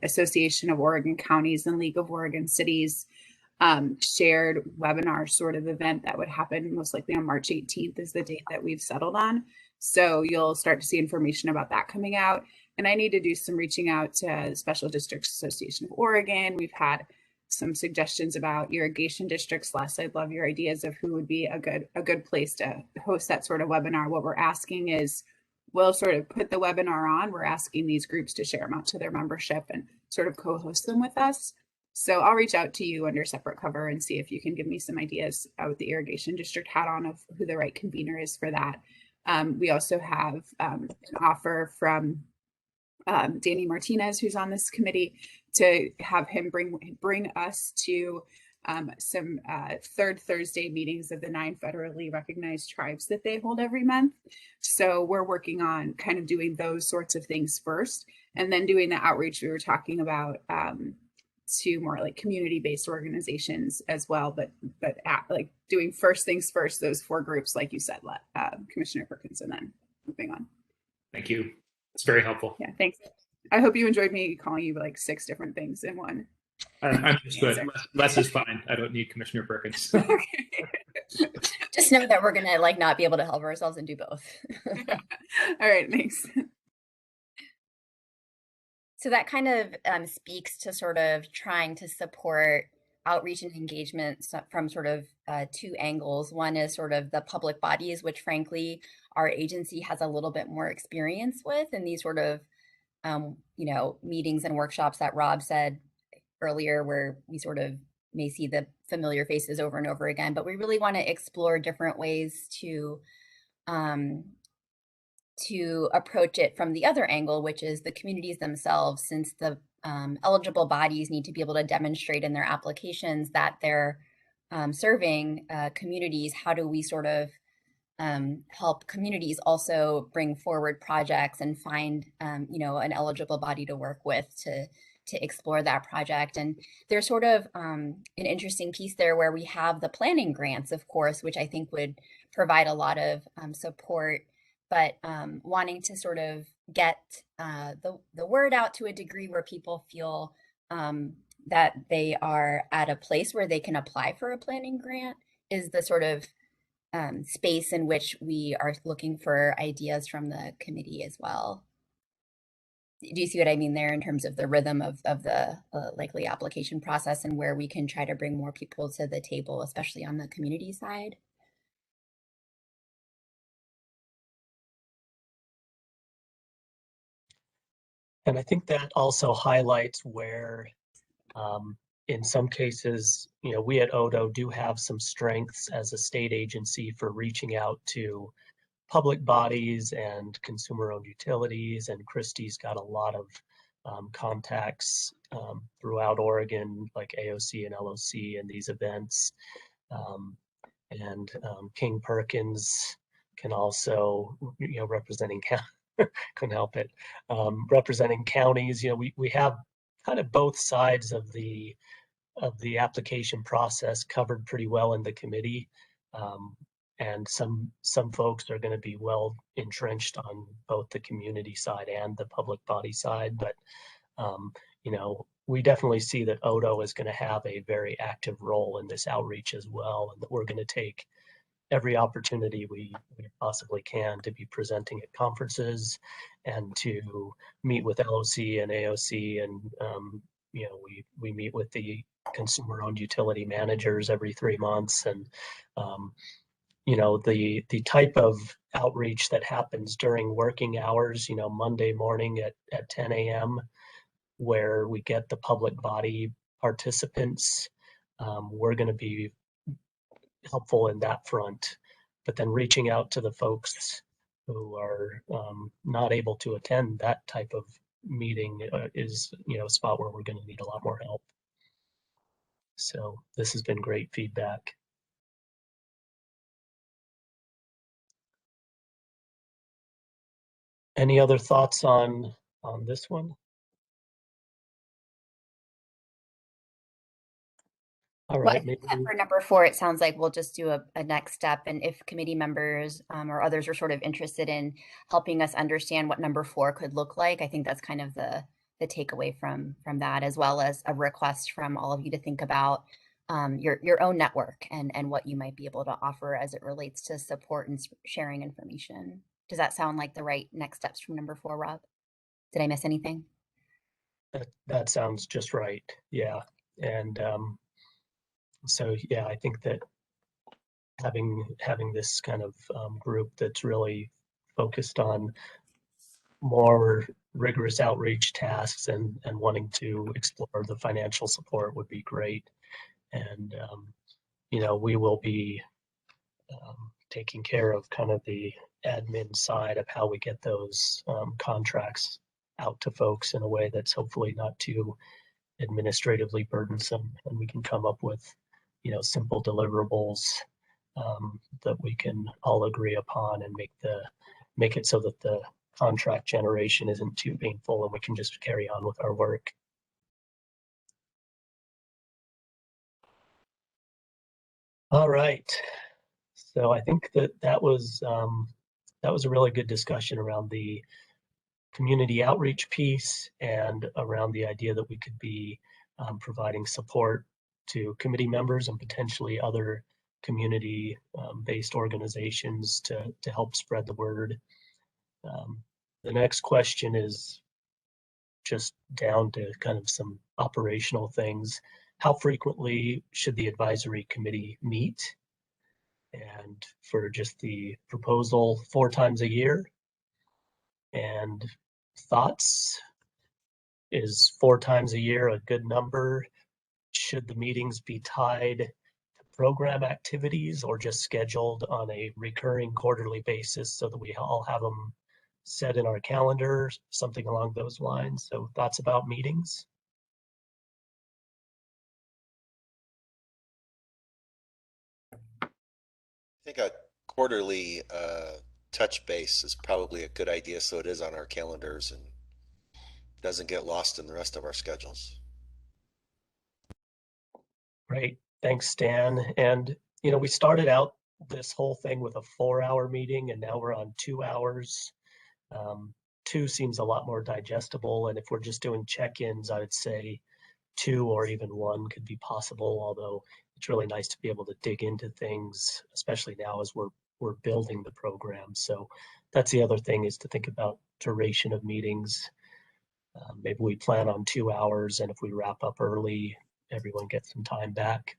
Speaker 12: Association of Oregon Counties and League of Oregon Cities shared webinar sort of event that would happen most likely on March 18th is the date that we've settled on. So you'll start to see information about that coming out. And I need to do some reaching out to Special Districts Association of Oregon. We've had some suggestions about irrigation districts. Les, I'd love your ideas of who would be a good place to host that sort of webinar. What we're asking is, we'll sort of put the webinar on. We're asking these groups to share them out to their membership and sort of co-host them with us. So I'll reach out to you under separate cover and see if you can give me some ideas with the irrigation district hat on of who the right convener is for that. We also have an offer from Danny Martinez, who's on this committee, to have him bring us to some third Thursday meetings of the 9 federally recognized tribes that they hold every month. So we're working on kind of doing those sorts of things first, and then doing the outreach we were talking about to more like community-based organizations as well, but like doing first things first, those 4 groups, like you said, Commissioner Perkins, and then moving on.
Speaker 9: Thank you. It's very helpful.
Speaker 12: Yeah, thanks. I hope you enjoyed me calling you like 6 different things in one.
Speaker 9: I'm just good. Less is fine. I don't need Commissioner Perkins.
Speaker 12: Okay.
Speaker 7: Just know that we're gonna like not be able to help ourselves and do both.
Speaker 12: All right, thanks.
Speaker 7: So that kind of speaks to sort of trying to support outreach and engagement from sort of two angles. One is sort of the public bodies, which frankly, our agency has a little bit more experience with, and these sort of, you know, meetings and workshops that Rob said earlier, where we sort of may see the familiar faces over and over again, but we really want to explore different ways to approach it from the other angle, which is the communities themselves, since the eligible bodies need to be able to demonstrate in their applications that they're serving communities. How do we sort of help communities also bring forward projects and find, you know, an eligible body to work with to explore that project? And there's sort of an interesting piece there where we have the planning grants, of course, which I think would provide a lot of support, but wanting to sort of get the word out to a degree where people feel that they are at a place where they can apply for a planning grant is the sort of space in which we are looking for ideas from the committee as well. Do you see what I mean there in terms of the rhythm of the likely application process and where we can try to bring more people to the table, especially on the community side?
Speaker 2: And I think that also highlights where, in some cases, you know, we at Odo do have some strengths as a state agency for reaching out to public bodies and consumer-owned utilities. And Christie's got a lot of contacts throughout Oregon, like AOC and LOC and these events. King Perkins can also, you know, representing couldn't help it. Representing counties, you know, we have kind of both sides of the application process covered pretty well in the committee. And some folks are going to be well entrenched on both the community side and the public body side. But, you know, we definitely see that Odo is going to have a very active role in this outreach as well, and that we're going to take every opportunity we possibly can to be presenting at conferences and to meet with LOC and AOC. And, you know, we meet with the consumer-owned utility managers every 3 months. And, you know, the type of outreach that happens during working hours, you know, Monday morning at 10 a.m., where we get the public body participants, we're going to be helpful in that front. But then reaching out to the folks who are not able to attend that type of meeting is, you know, a spot where we're going to need a lot more help. So this has been great feedback. Any other thoughts on this one? All right.
Speaker 7: Well, for number 4, it sounds like we'll just do a next step. And if committee members or others are sort of interested in helping us understand what number 4 could look like, I think that's kind of the takeaway from that, as well as a request from all of you to think about your own network and what you might be able to offer as it relates to support and sharing information. Does that sound like the right next steps from number 4, Rob? Did I miss anything?
Speaker 2: That sounds just right. Yeah. And so, yeah, I think that having this kind of group that's really focused on more rigorous outreach tasks and wanting to explore the financial support would be great. And, you know, we will be taking care of kind of the admin side of how we get those contracts out to folks in a way that's hopefully not too administratively burdensome, and we can come up with, you know, simple deliverables that we can all agree upon and make it so that the contract generation isn't too painful and we can just carry on with our work. All right. So I think that was a really good discussion around the community outreach piece and around the idea that we could be providing support to committee members and potentially other community based organizations to help spread the word. The next question is just down to kind of some operational things. How frequently should the advisory committee meet? And for just the proposal, 4 times a year. And thoughts? Is 4 times a year a good number? Should the meetings be tied to program activities or just scheduled on a recurring quarterly basis so that we all have them set in our calendars, something along those lines? So thoughts about meetings?
Speaker 4: I think a quarterly touch base is probably a good idea, so it is on our calendars and doesn't get lost in the rest of our schedules.
Speaker 2: Great, thanks, Stan. And we started out this whole thing with a 4-hour meeting, and now we're on 2 hours. 2 seems a lot more digestible, and if we're just doing check-ins, I would say 2 or even 1 could be possible, although it's really nice to be able to dig into things, especially now as we're building the program. So that's the other thing, is to think about duration of meetings. Maybe we plan on 2 hours, and if we wrap up early, everyone gets some time back.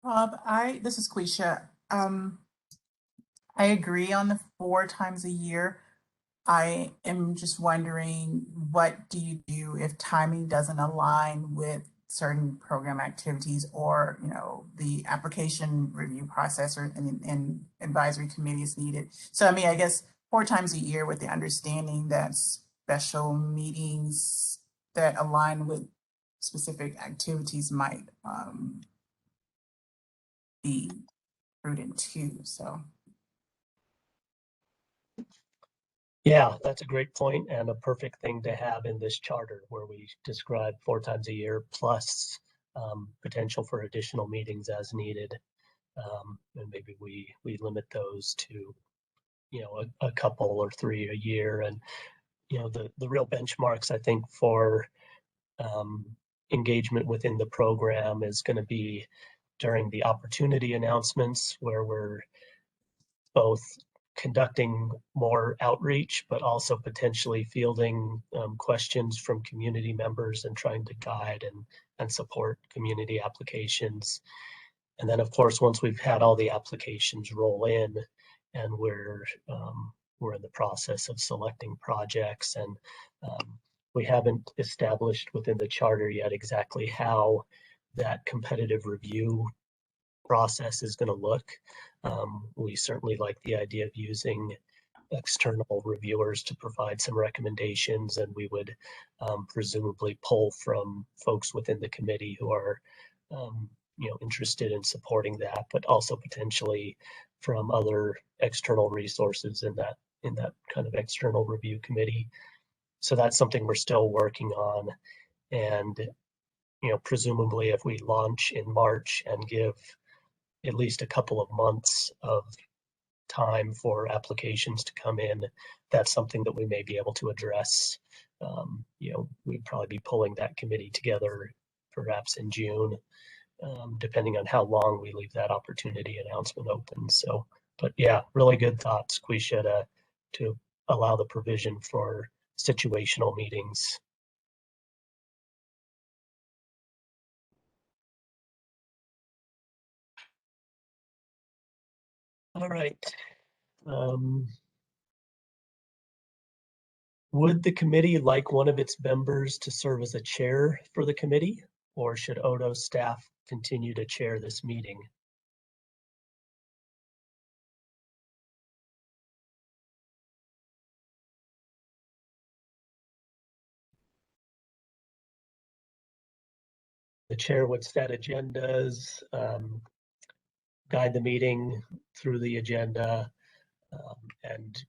Speaker 10: Rob, this is Quisha. I agree on the 4 times a year. I am just wondering, what do you do if timing doesn't align with certain program activities, or the application review process and advisory committee is needed? So I guess 4 times a year, with the understanding that special meetings that align with specific activities might be prudent too. So
Speaker 2: yeah, that's a great point and a perfect thing to have in this charter, where we describe 4 times a year plus potential for additional meetings as needed. And maybe we limit those to a couple or 3 a year. And the real benchmarks, I think, for engagement within the program is going to be during the opportunity announcements, where we're both conducting more outreach, but also potentially fielding questions from community members and trying to guide and support community applications. And then, of course, once we've had all the applications roll in, and we're in the process of selecting projects, and we haven't established within the charter yet exactly how that competitive review process is going to look. We certainly like the idea of using external reviewers to provide some recommendations, and we would presumably pull from folks within the committee who are interested in supporting that, but also potentially from other external resources in that kind of external review committee. So that's something we're still working on. And presumably if we launch in March and give at least a couple of months of time for applications to come in, that's something that we may be able to address. We'd probably be pulling that committee together perhaps in June, depending on how long we leave that opportunity announcement open. So, but yeah, really good thoughts, Quisha, to allow the provision for situational meetings. All right. Would the committee like one of its members to serve as a chair for the committee, or should Odo staff continue to chair this meeting? The chair would set agendas, guide the meeting through the agenda, and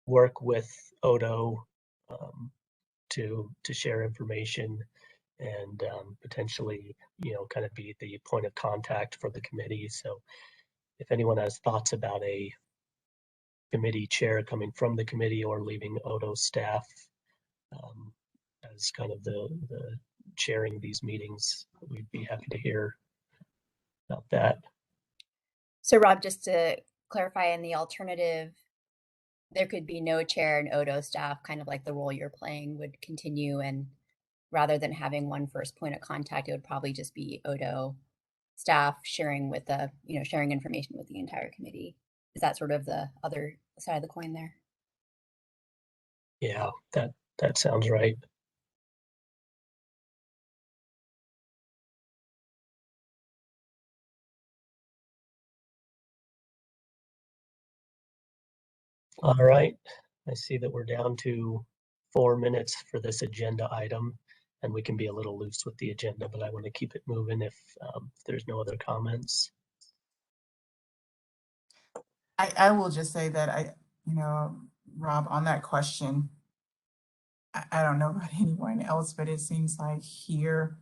Speaker 2: work with Odo to share information and potentially, kind of be the point of contact for the committee. So if anyone has thoughts about a committee chair coming from the committee or leaving Odo staff as kind of the chairing these meetings, we'd be happy to hear about that.
Speaker 7: So Rob, just to clarify, in the alternative, there could be no chair and Odo staff, kind of like the role you're playing would continue, and rather than having one first point of contact, it would probably just be Odo staff sharing with the, sharing information with the entire committee. Is that sort of the other side of the coin there?
Speaker 2: Yeah, that sounds right. All right, I see that we're down to 4 minutes for this agenda item, and we can be a little loose with the agenda, but I want to keep it moving if there's no other comments.
Speaker 10: I will just say that Rob, on that question, I don't know about anyone else, but it seems like here,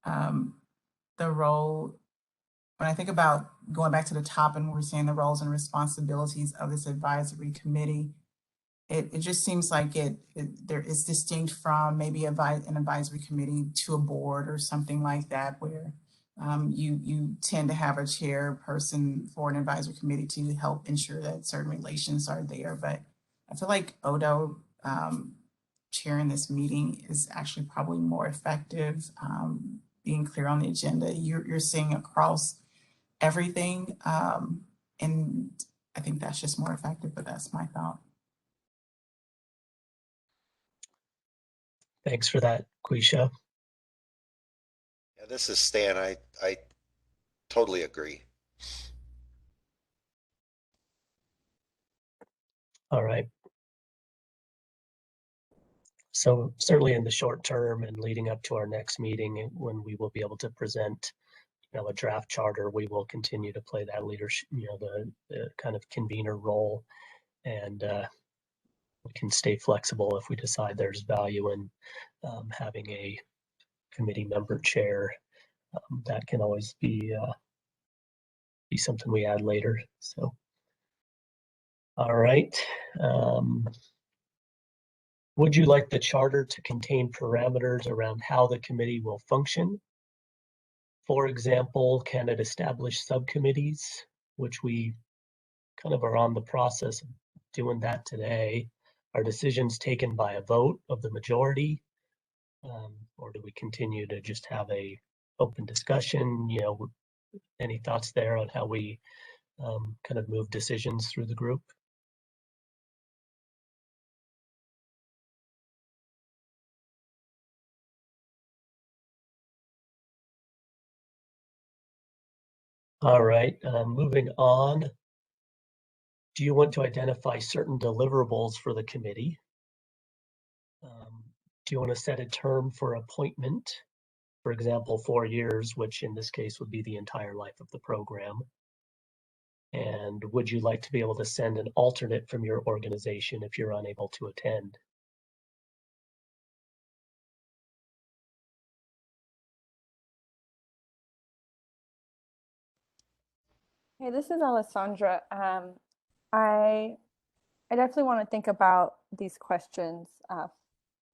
Speaker 10: the role, when I think about going back to the top and we're seeing the roles and responsibilities of this advisory committee, it just seems like there is distinct from maybe an advisory committee to a board or something like that, where you tend to have a chairperson for an advisory committee to help ensure that certain relations are there. But I feel like Odo chairing this meeting is actually probably more effective, being clear on the agenda. You're seeing across everything, and I think that's just more effective, but that's my thought.
Speaker 2: Thanks for that, Quisha.
Speaker 4: Yeah, this is Stan. I totally agree.
Speaker 2: All right. So certainly in the short term and leading up to our next meeting, when we will be able to present, a draft charter, we will continue to play that leadership, the kind of convener role, and we can stay flexible if we decide there's value in having a committee member chair. That can always be something we add later. So, all right. Would you like the charter to contain parameters around how the committee will function? For example, can it establish subcommittees, which we kind of are on the process of doing that today? Are decisions taken by a vote of the majority? Or do we continue to just have a open discussion? Any thoughts there on how we kind of move decisions through the group? All right, moving on. Do you want to identify certain deliverables for the committee? Do you want to set a term for appointment? For example, 4 years, which in this case would be the entire life of the program. And would you like to be able to send an alternate from your organization if you're unable to attend?
Speaker 8: Hey, this is Alessandra. I definitely want to think about these questions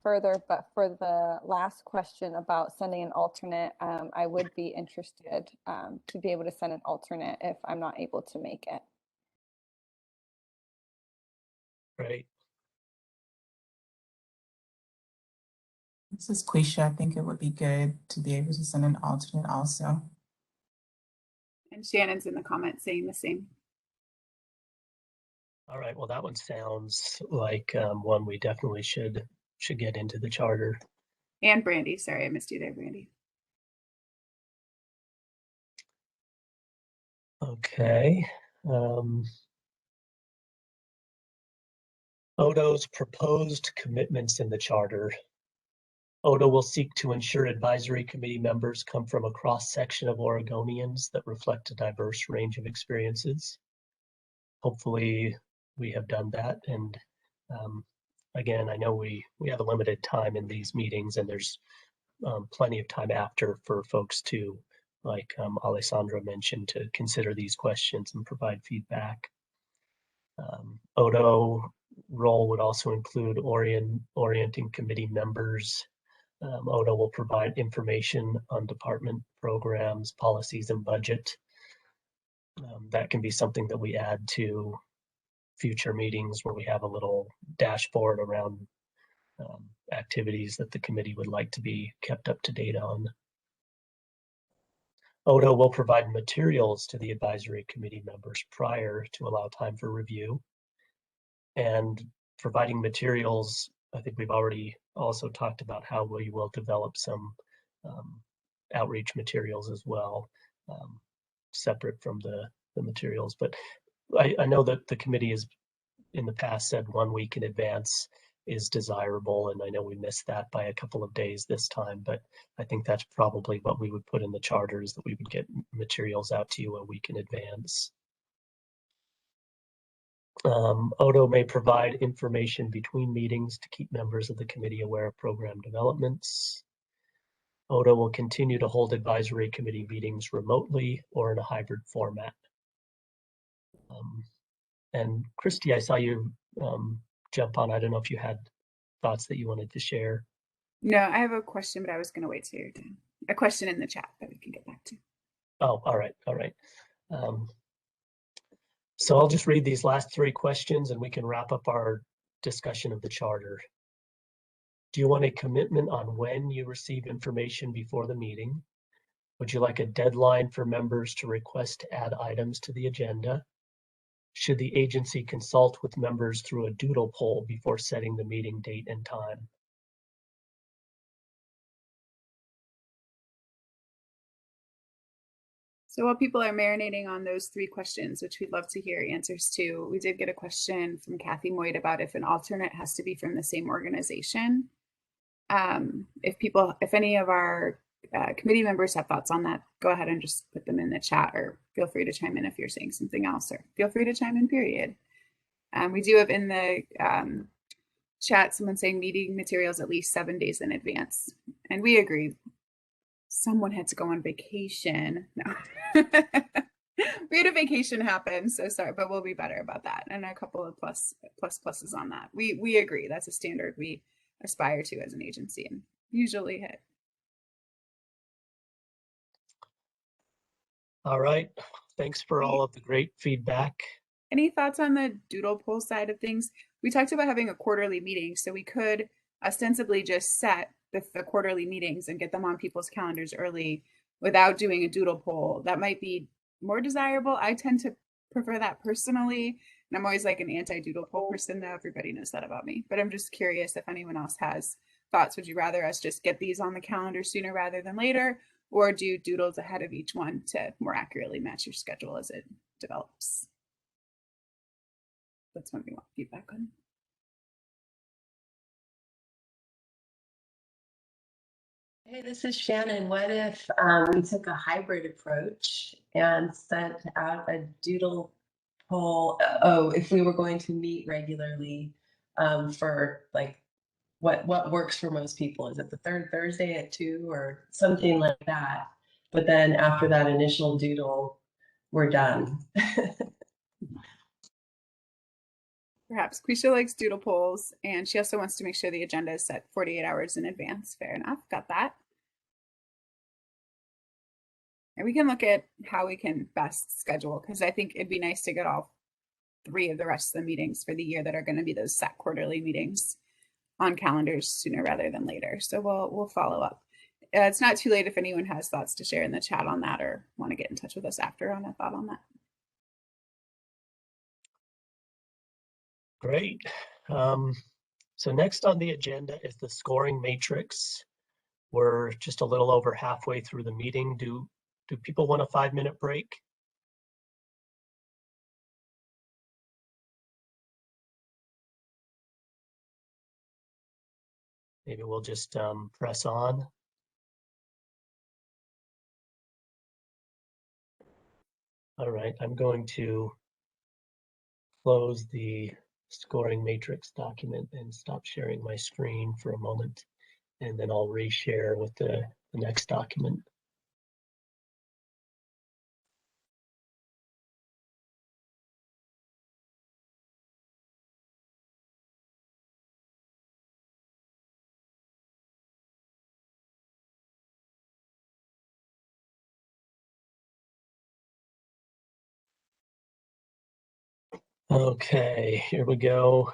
Speaker 8: further, but for the last question about sending an alternate, I would be interested to be able to send an alternate if I'm not able to make it.
Speaker 2: Right.
Speaker 10: This is Quisha. I think it would be good to be able to send an alternate also.
Speaker 12: And Shannon's in the comments saying the same.
Speaker 2: All right, well, that one sounds like one we definitely should get into the charter.
Speaker 12: And Brandy, sorry, I missed you there, Brandy.
Speaker 2: Okay. Odo's proposed commitments in the charter. Odo will seek to ensure advisory committee members come from a cross-section of Oregonians that reflect a diverse range of experiences. Hopefully we have done that. And again, I know we have a limited time in these meetings, and there's plenty of time after for folks to, like Alessandra mentioned, to consider these questions and provide feedback. Odo role would also include orienting committee members Odo will provide information on department programs, policies, and budget. That can be something that we add to future meetings where we have a little dashboard around activities that the committee would like to be kept up to date on. Odo will provide materials to the advisory committee members prior to allow time for review. And providing materials, I think we've already also talked about how we will develop some outreach materials as well, separate from the materials. But I know that the committee has in the past said 1 week in advance is desirable, and I know we missed that by a couple of days this time, but I think that's probably what we would put in the charters, that we would get materials out to you a week in advance. Odo may provide information between meetings to keep members of the committee aware of program developments. Odo will continue to hold advisory committee meetings remotely or in a hybrid format. And Christy, I saw you jump on. I don't know if you had thoughts that you wanted to share.
Speaker 12: No, I have a question, but I was going to wait till you're done. A question in the chat that we can get back to.
Speaker 2: Oh, all right. All right. So I'll just read these last 3 questions and we can wrap up our discussion of the charter. Do you want a commitment on when you receive information before the meeting? Would you like a deadline for members to request to add items to the agenda? Should the agency consult with members through a doodle poll before setting the meeting date and time?
Speaker 12: So while people are marinating on those 3 questions, which we'd love to hear answers to, we did get a question from Kathy Moyd about if an alternate has to be from the same organization. If any of our committee members have thoughts on that, go ahead and just put them in the chat, or feel free to chime in if you're saying something else, or feel free to chime in, period. We do have in the chat someone saying meeting materials at least 7 days in advance. And we agree. Someone had to go on vacation. No. We had a vacation happen, so sorry, but we'll be better about that. And a couple of pluses on that. We agree. That's a standard we aspire to as an agency and usually hit.
Speaker 2: All right. Thanks for all of the great feedback.
Speaker 12: Any thoughts on the doodle poll side of things? We talked about having a quarterly meeting, so we could ostensibly just set the quarterly meetings and get them on people's calendars early without doing a doodle poll. That might be more desirable. I tend to prefer that personally. And I'm always like an anti-doodle poll person, though. Everybody knows that about me. But I'm just curious if anyone else has thoughts. Would you rather us just get these on the calendar sooner rather than later, or do doodles ahead of each one to more accurately match your schedule as it develops? That's what we want feedback on.
Speaker 11: Hey, this is Shannon. What if we took a hybrid approach and sent out a doodle poll? If we were going to meet regularly for like what works for most people? Is it the 3rd Thursday at 2 or something like that? But then after that initial doodle, we're done.
Speaker 12: Perhaps Quisha likes doodle polls, and she also wants to make sure the agenda is set 48 hours in advance. Fair enough, got that. And we can look at how we can best schedule, because I think it'd be nice to get all 3 of the rest of the meetings for the year that are going to be those set quarterly meetings on calendars sooner rather than later. So we'll follow up. It's not too late if anyone has thoughts to share in the chat on that, or want to get in touch with us after on a thought on that.
Speaker 2: Great. So next on the agenda is the scoring matrix. We're just a little over halfway through the meeting. Do people want a 5-minute break? Maybe we'll just press on. All right, I'm going to close the scoring matrix document and stop sharing my screen for a moment, and then I'll reshare with the next document. Okay, here we go.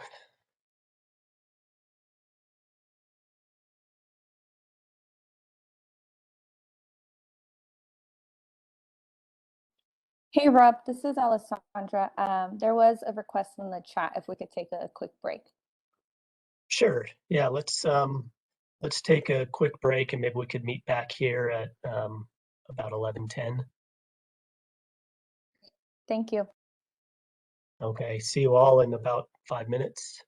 Speaker 8: Hey Rob, this is Alessandra. There was a request in the chat if we could take a quick break.
Speaker 2: Sure. Yeah, let's take a quick break and maybe we could meet back here at about 11:10.
Speaker 8: Thank you.
Speaker 2: Okay, see you all in about 5 minutes.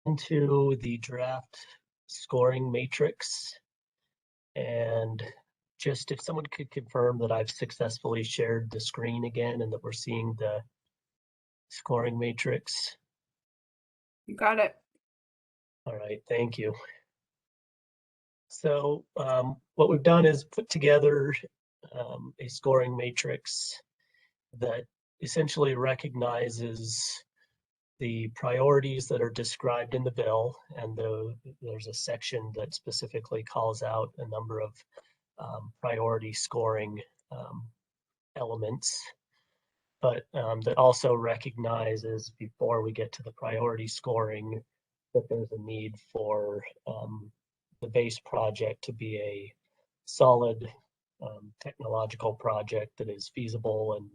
Speaker 2: Into the draft scoring matrix. And just if someone could confirm that I've successfully shared the screen again and that we're seeing the scoring matrix.
Speaker 12: You got it.
Speaker 2: All right, thank you. So what we've done is put together a scoring matrix that essentially recognizes the priorities that are described in the bill, and there's a section that specifically calls out a number of priority scoring elements, but that also recognizes, before we get to the priority scoring, that there's a need for the base project to be a solid technological project that is feasible and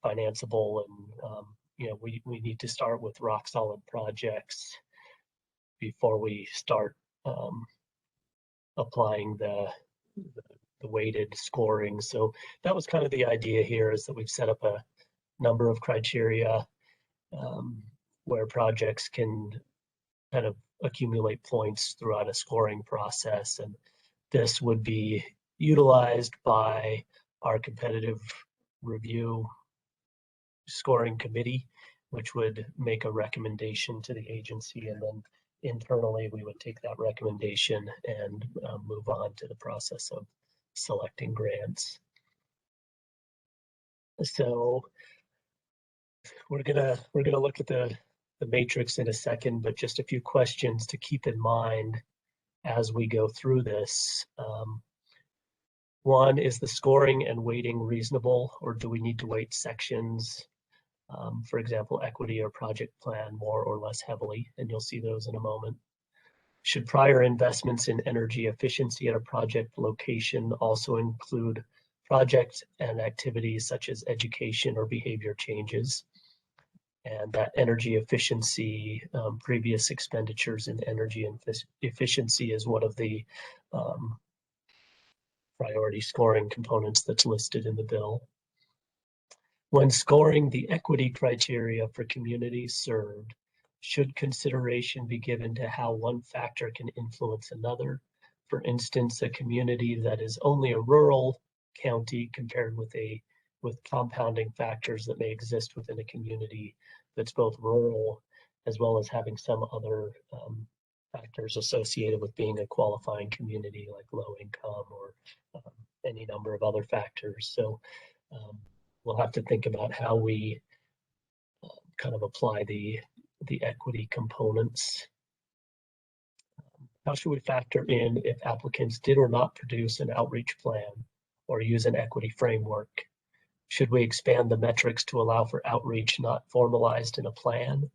Speaker 2: financeable, and we need to start with rock solid projects before we start applying the weighted scoring. So that was kind of the idea here, is that we've set up a number of criteria where projects can kind of accumulate points throughout a scoring process, and this would be utilized by our competitive review scoring committee, which would make a recommendation to the agency, and then internally we would take that recommendation and move on to the process of selecting grants. So we're gonna look at the matrix in a second, but just a few questions to keep in mind as we go through this. One, is the scoring and weighting reasonable, or do we need to weight sections, for example, equity or project plan, more or less heavily? And you'll see those in a moment. Should prior investments in energy efficiency at a project location also include projects and activities such as education or behavior changes? And that energy efficiency, previous expenditures in energy and efficiency is one of the priority scoring components that's listed in the bill. When scoring the equity criteria for communities served, should consideration be given to how one factor can influence another? For instance, a community that is only a rural county compared with compounding factors that may exist within a community that's both rural as well as having some other factors associated with being a qualifying community, like low income or any number of other factors. So we'll have to think about how we kind of apply the equity components. How should we factor in if applicants did or not produce an outreach plan or use an equity framework? Should we expand the metrics to allow for outreach not formalized in a plan?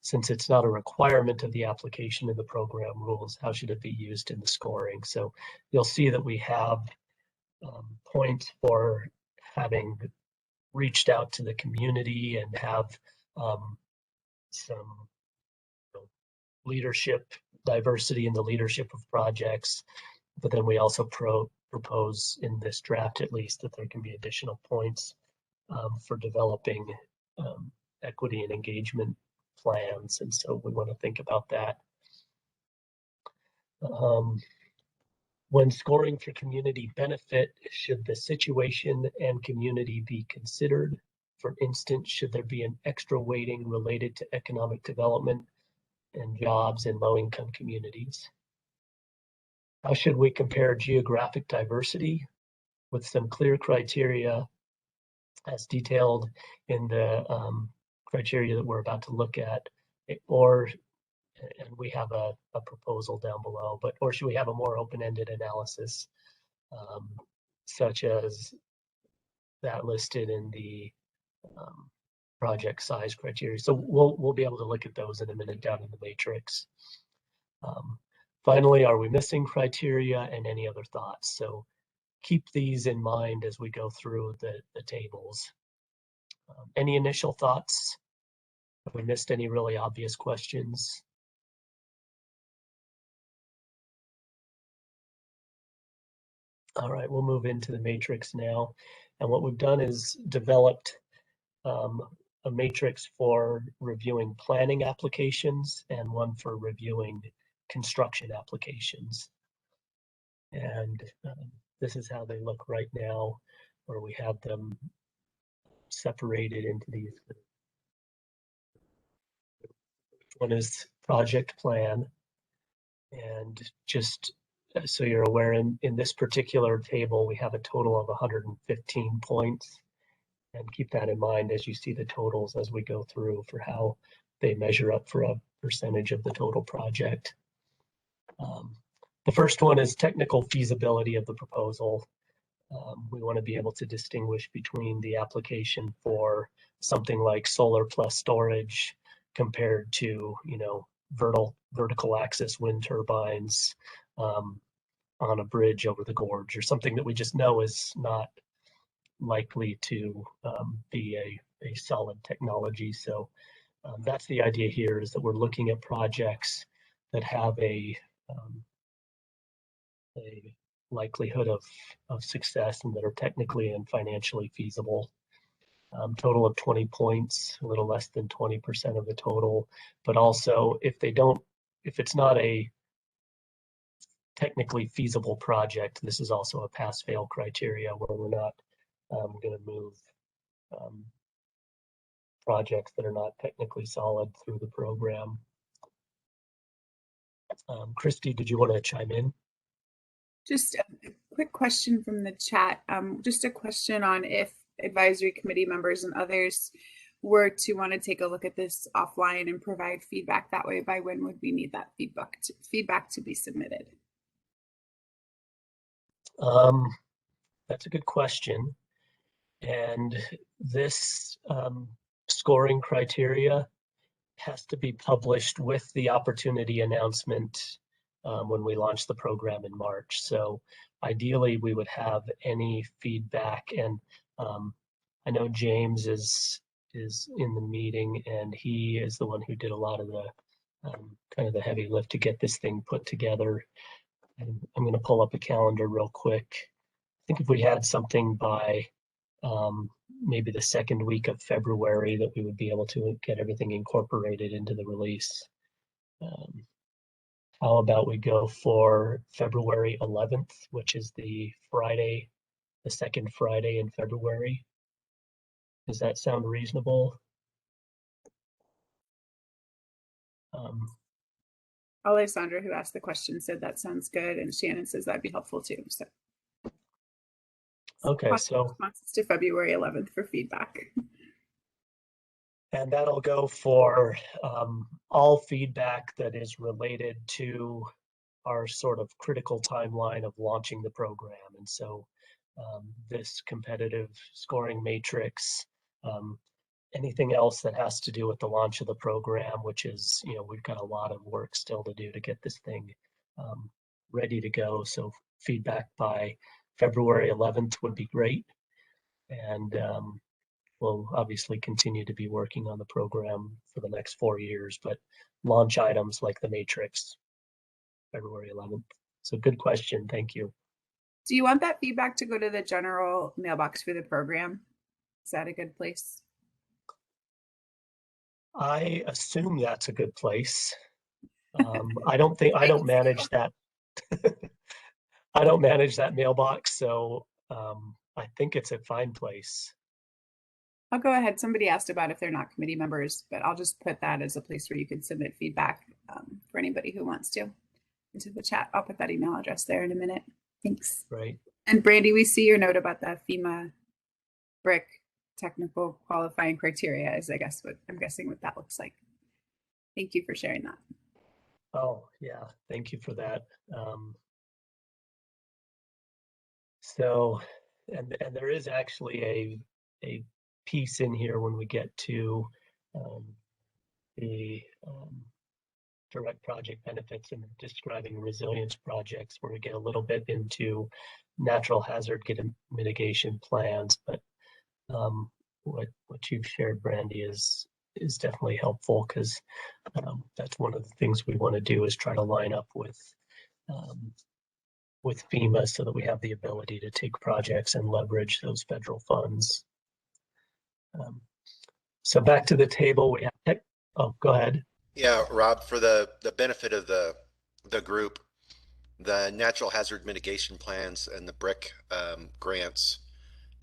Speaker 2: Since it's not a requirement of the application in the program rules, how should it be used in the scoring? So you'll see that we have points for having reached out to the community and have some leadership diversity in the leadership of projects. But then we also propose in this draft, at least, that there can be additional points for developing equity and engagement plans. And so we want to think about that. When scoring for community benefit, should the situation and community be considered? For instance, should there be an extra weighting related to economic development and jobs in low-income communities? How should we compare geographic diversity with some clear criteria as detailed in the criteria that we're about to look at, and we have a proposal down below, or should we have a more open-ended analysis, such as that listed in the project size criteria. So we'll be able to look at those in a minute down in the matrix. Finally, are we missing criteria and any other thoughts? So keep these in mind as we go through the tables. Any initial thoughts? Have we missed any really obvious questions? All right, we'll move into the matrix now. And what we've done is developed a matrix for reviewing planning applications and one for reviewing construction applications. And this is how they look right now, where we have them separated into these. One is project plan. And just so you're aware, in this particular table, we have a total of 115 points. And keep that in mind as you see the totals as we go through for how they measure up for a percentage of the total project. The first one is technical feasibility of the proposal. We want to be able to distinguish between the application for something like solar plus storage compared to, you know, vertical axis wind turbines on a bridge over the gorge, or something that we just know is not likely to be a solid technology. So that's the idea here, is that we're looking at projects that have a likelihood of success and that are technically and financially feasible. Total of 20 points, a little less than 20% of the total. But also, if it's not a technically feasible project, this is also a pass-fail criteria where we're not going to move projects that are not technically solid through the program. Christy, did you want to chime in?
Speaker 12: Just a quick question from the chat. Just a question on if advisory committee members and others were to want to take a look at this offline and provide feedback that way, by when would we need that feedback to be submitted?
Speaker 2: That's a good question. And this scoring criteria has to be published with the opportunity announcement when we launch the program in March. So ideally, we would have any feedback. And I know James is in the meeting, and he is the one who did a lot of the kind of the heavy lift to get this thing put together. And I'm going to pull up a calendar real quick. I think if we had something by maybe the second week of February, that we would be able to get everything incorporated into the release. How about we go for February 11th, which is the Friday, the second Friday in February? Does that sound reasonable?
Speaker 12: Alessandra, who asked the question, said that sounds good, and Shannon says that'd be helpful too. So
Speaker 2: okay, so
Speaker 12: responses to February 11th for feedback.
Speaker 2: And that'll go for all feedback that is related to our sort of critical timeline of launching the program. And so this competitive scoring matrix, anything else that has to do with the launch of the program, which is, you know, we've got a lot of work still to do to get this thing ready to go. So feedback by February 11th would be great. And we'll obviously continue to be working on the program for the next 4 years, but launch items like the matrix, February 11th. So good question, thank you.
Speaker 12: Do you want that feedback to go to the general mailbox for the program? Is that a good place?
Speaker 2: I assume that's a good place. I don't manage that. I don't manage that mailbox, so I think it's a fine place.
Speaker 12: I'll go ahead. Somebody asked about if they're not committee members, but I'll just put that as a place where you can submit feedback for anybody who wants to into the chat. I'll put that email address there in a minute. Thanks.
Speaker 2: Right.
Speaker 12: And Brandy, we see your note about the FEMA brick technical qualifying criteria is, I guess, what I'm guessing what that looks like. Thank you for sharing that.
Speaker 2: Oh, yeah. Thank you for that. So And there is actually a piece in here when we get to the direct project benefits and describing resilience projects, where we get a little bit into natural hazard mitigation plans. But what you've shared, Brandy, is definitely helpful, because that's one of the things we want to do, is try to line up with FEMA so that we have the ability to take projects and leverage those federal funds. So back to the table, we have, oh, go ahead.
Speaker 4: Yeah, Rob, for the benefit of the group, the natural hazard mitigation plans and the BRIC grants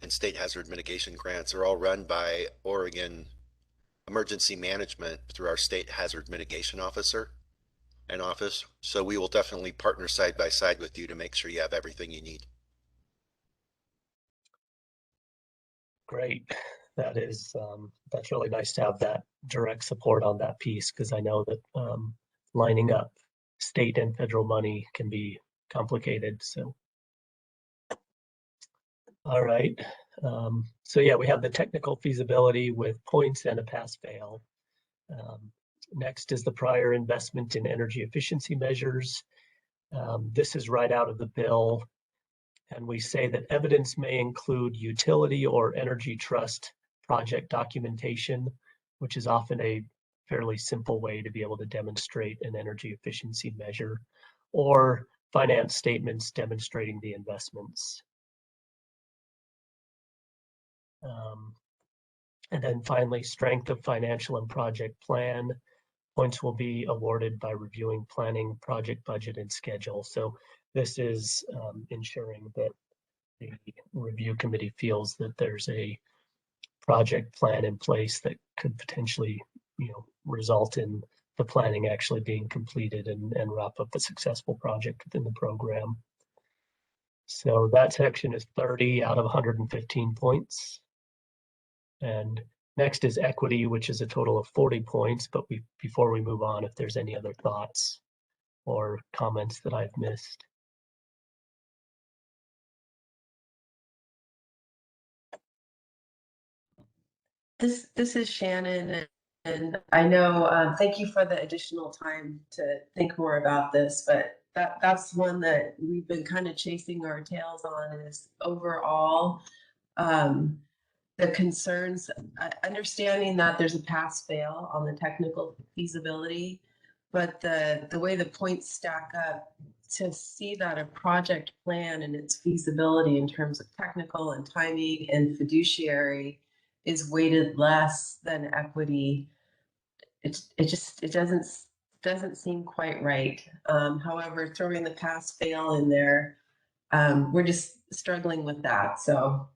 Speaker 4: and state hazard mitigation grants are all run by Oregon Emergency Management through our state hazard mitigation officer and office. So we will definitely partner side by side with you to make sure you have everything you need.
Speaker 2: Great. That is, that's really nice to have that direct support on that piece, because I know that lining up state and federal money can be complicated. So, all right. So yeah, we have the technical feasibility with points and a pass-fail. Next is the prior investment in energy efficiency measures. This is right out of the bill. And we say that evidence may include utility or energy trust project documentation, which is often a fairly simple way to be able to demonstrate an energy efficiency measure, or finance statements demonstrating the investments. And then finally, strength of financial and project plan. Points will be awarded by reviewing planning, project budget, and schedule. So this is ensuring that the review committee feels that there's a project plan in place that could potentially, result in the planning actually being completed and wrap up a successful project within the program. So that section is 30 out of 115 points. And next is equity, which is a total of 40 points. But before we move on, if there's any other thoughts or comments that I've missed.
Speaker 11: This is Shannon, and I know, thank you for the additional time to think more about this, but that's one that we've been kind of chasing our tails on, is overall the concerns, understanding that there's a pass fail on the technical feasibility, but the way the points stack up, to see that a project plan and its feasibility in terms of technical and timing and fiduciary is weighted less than equity. It doesn't seem quite right. However, throwing the pass fail in there, we're just struggling with that. So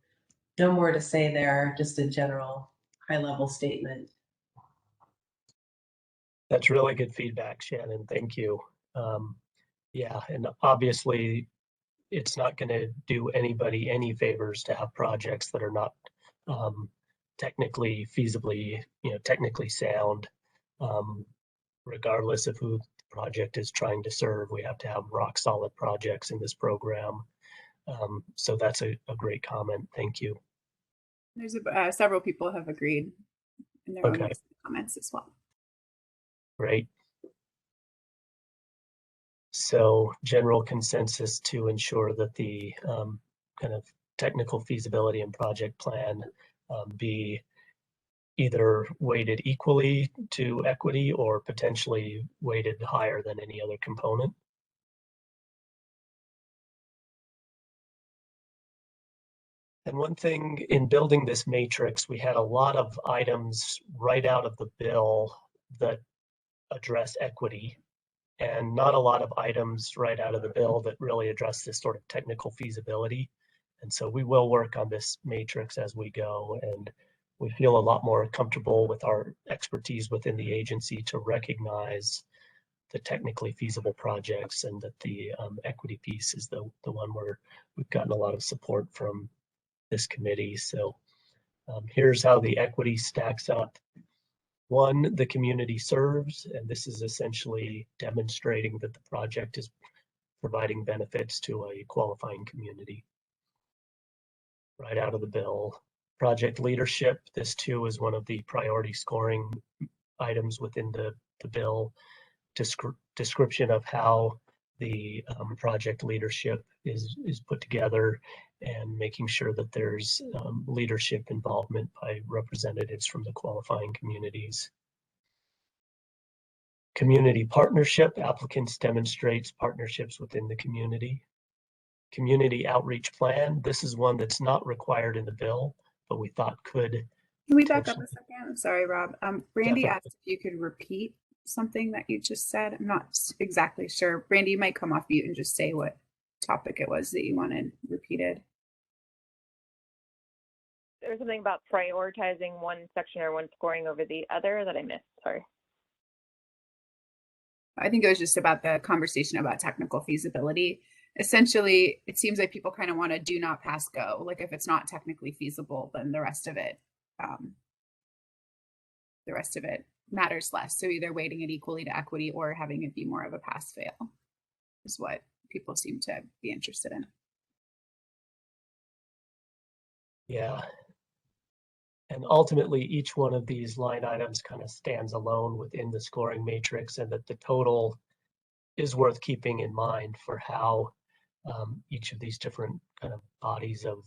Speaker 11: no more to say there, just a general high level statement.
Speaker 2: That's really good feedback, Shannon. Thank you. Yeah, and obviously it's not going to do anybody any favors to have projects that are not technically feasibly, technically sound. Regardless of who the project is trying to serve, we have to have rock solid projects in this program. So that's a great comment. Thank you.
Speaker 12: There's several people have agreed in their own comments as well.
Speaker 2: Great. So general consensus to ensure that the kind of technical feasibility and project plan be either weighted equally to equity or potentially weighted higher than any other component. And one thing in building this matrix, we had a lot of items right out of the bill that address equity, and not a lot of items right out of the bill that really address this sort of technical feasibility. And so we will work on this matrix as we go, and we feel a lot more comfortable with our expertise within the agency to recognize the technically feasible projects, and that the equity piece is the one where we've gotten a lot of support from this committee. So here's how the equity stacks up. One, the community serves, and this is essentially demonstrating that the project is providing benefits to a qualifying community. right out of the bill. Project leadership, this too is one of the priority scoring items within the bill. Description of how the project leadership is put together, and making sure that there's leadership involvement by representatives from the qualifying communities. Community partnership, applicants demonstrates partnerships within the community. Community outreach plan, this is one that's not required in the bill, but we thought could.
Speaker 12: Can we back up a second? I'm sorry, Rob. Brandy
Speaker 2: Definitely.
Speaker 12: asked if you could repeat something that you just said. I'm not exactly sure. Brandy, you might come off mute and just say what topic it was that you wanted repeated.
Speaker 13: There was something about prioritizing one section or one scoring over the other that I missed. Sorry.
Speaker 12: I think it was just about the conversation about technical feasibility. Essentially, it seems like people kind of want to do not pass go. Like if it's not technically feasible, then the rest of it matters less. So either weighting it equally to equity or having it be more of a pass fail is what people seem to be interested in.
Speaker 2: Yeah. And ultimately, each one of these line items kind of stands alone within the scoring matrix, and that the total is worth keeping in mind for how each of these different kind of bodies of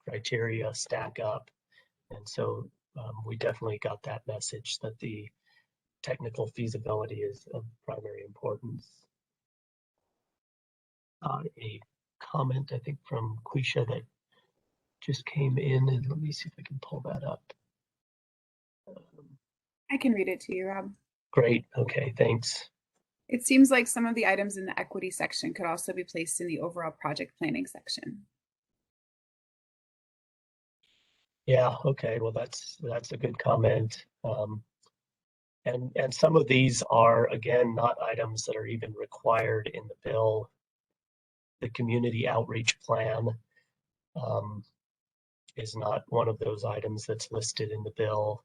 Speaker 2: criteria stack up. And so we definitely got that message that the technical feasibility is of primary importance. A comment, I think, from Quisha that just came in, and let me see if I can pull that up.
Speaker 12: I can read it to you, Rob.
Speaker 2: Great. Okay, thanks.
Speaker 12: It seems like some of the items in the equity section could also be placed in the overall project planning section.
Speaker 2: Yeah, okay, well, that's a good comment. And some of these are, again, not items that are even required in the bill. The community outreach plan is not one of those items that's listed in the bill.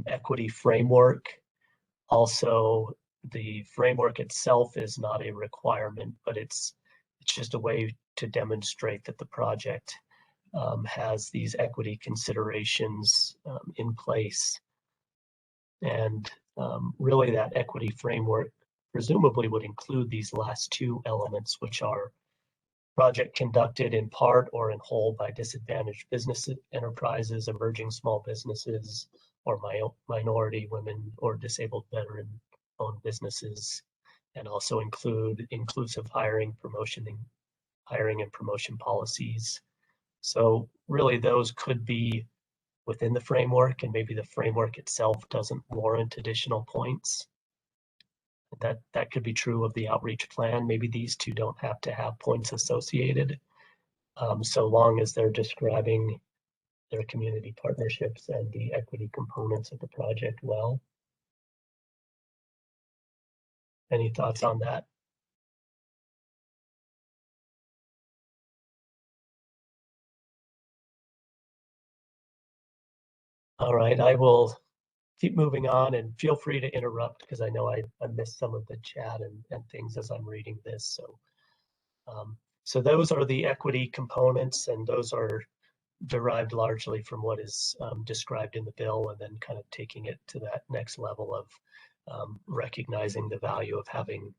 Speaker 2: Equity framework, also the framework itself is not a requirement, but it's just a way to demonstrate that the project has these equity considerations in place. And really that equity framework presumably would include these last two elements, which are project conducted in part or in whole by disadvantaged business enterprises, emerging small businesses, or minority, women, or disabled veteran-owned businesses, and also include inclusive hiring and promotion policies. So really those could be within the framework, and maybe the framework itself doesn't warrant additional points. That could be true of the outreach plan. Maybe these two don't have to have points associated, so long as they're describing their community partnerships and the equity components of the project well. Any thoughts on that? All right, I will keep moving on, and feel free to interrupt because I know I missed some of the chat and things as I'm reading this. So those are the equity components, and those are derived largely from what is described in the bill, and then kind of taking it to that next level of recognizing the value of having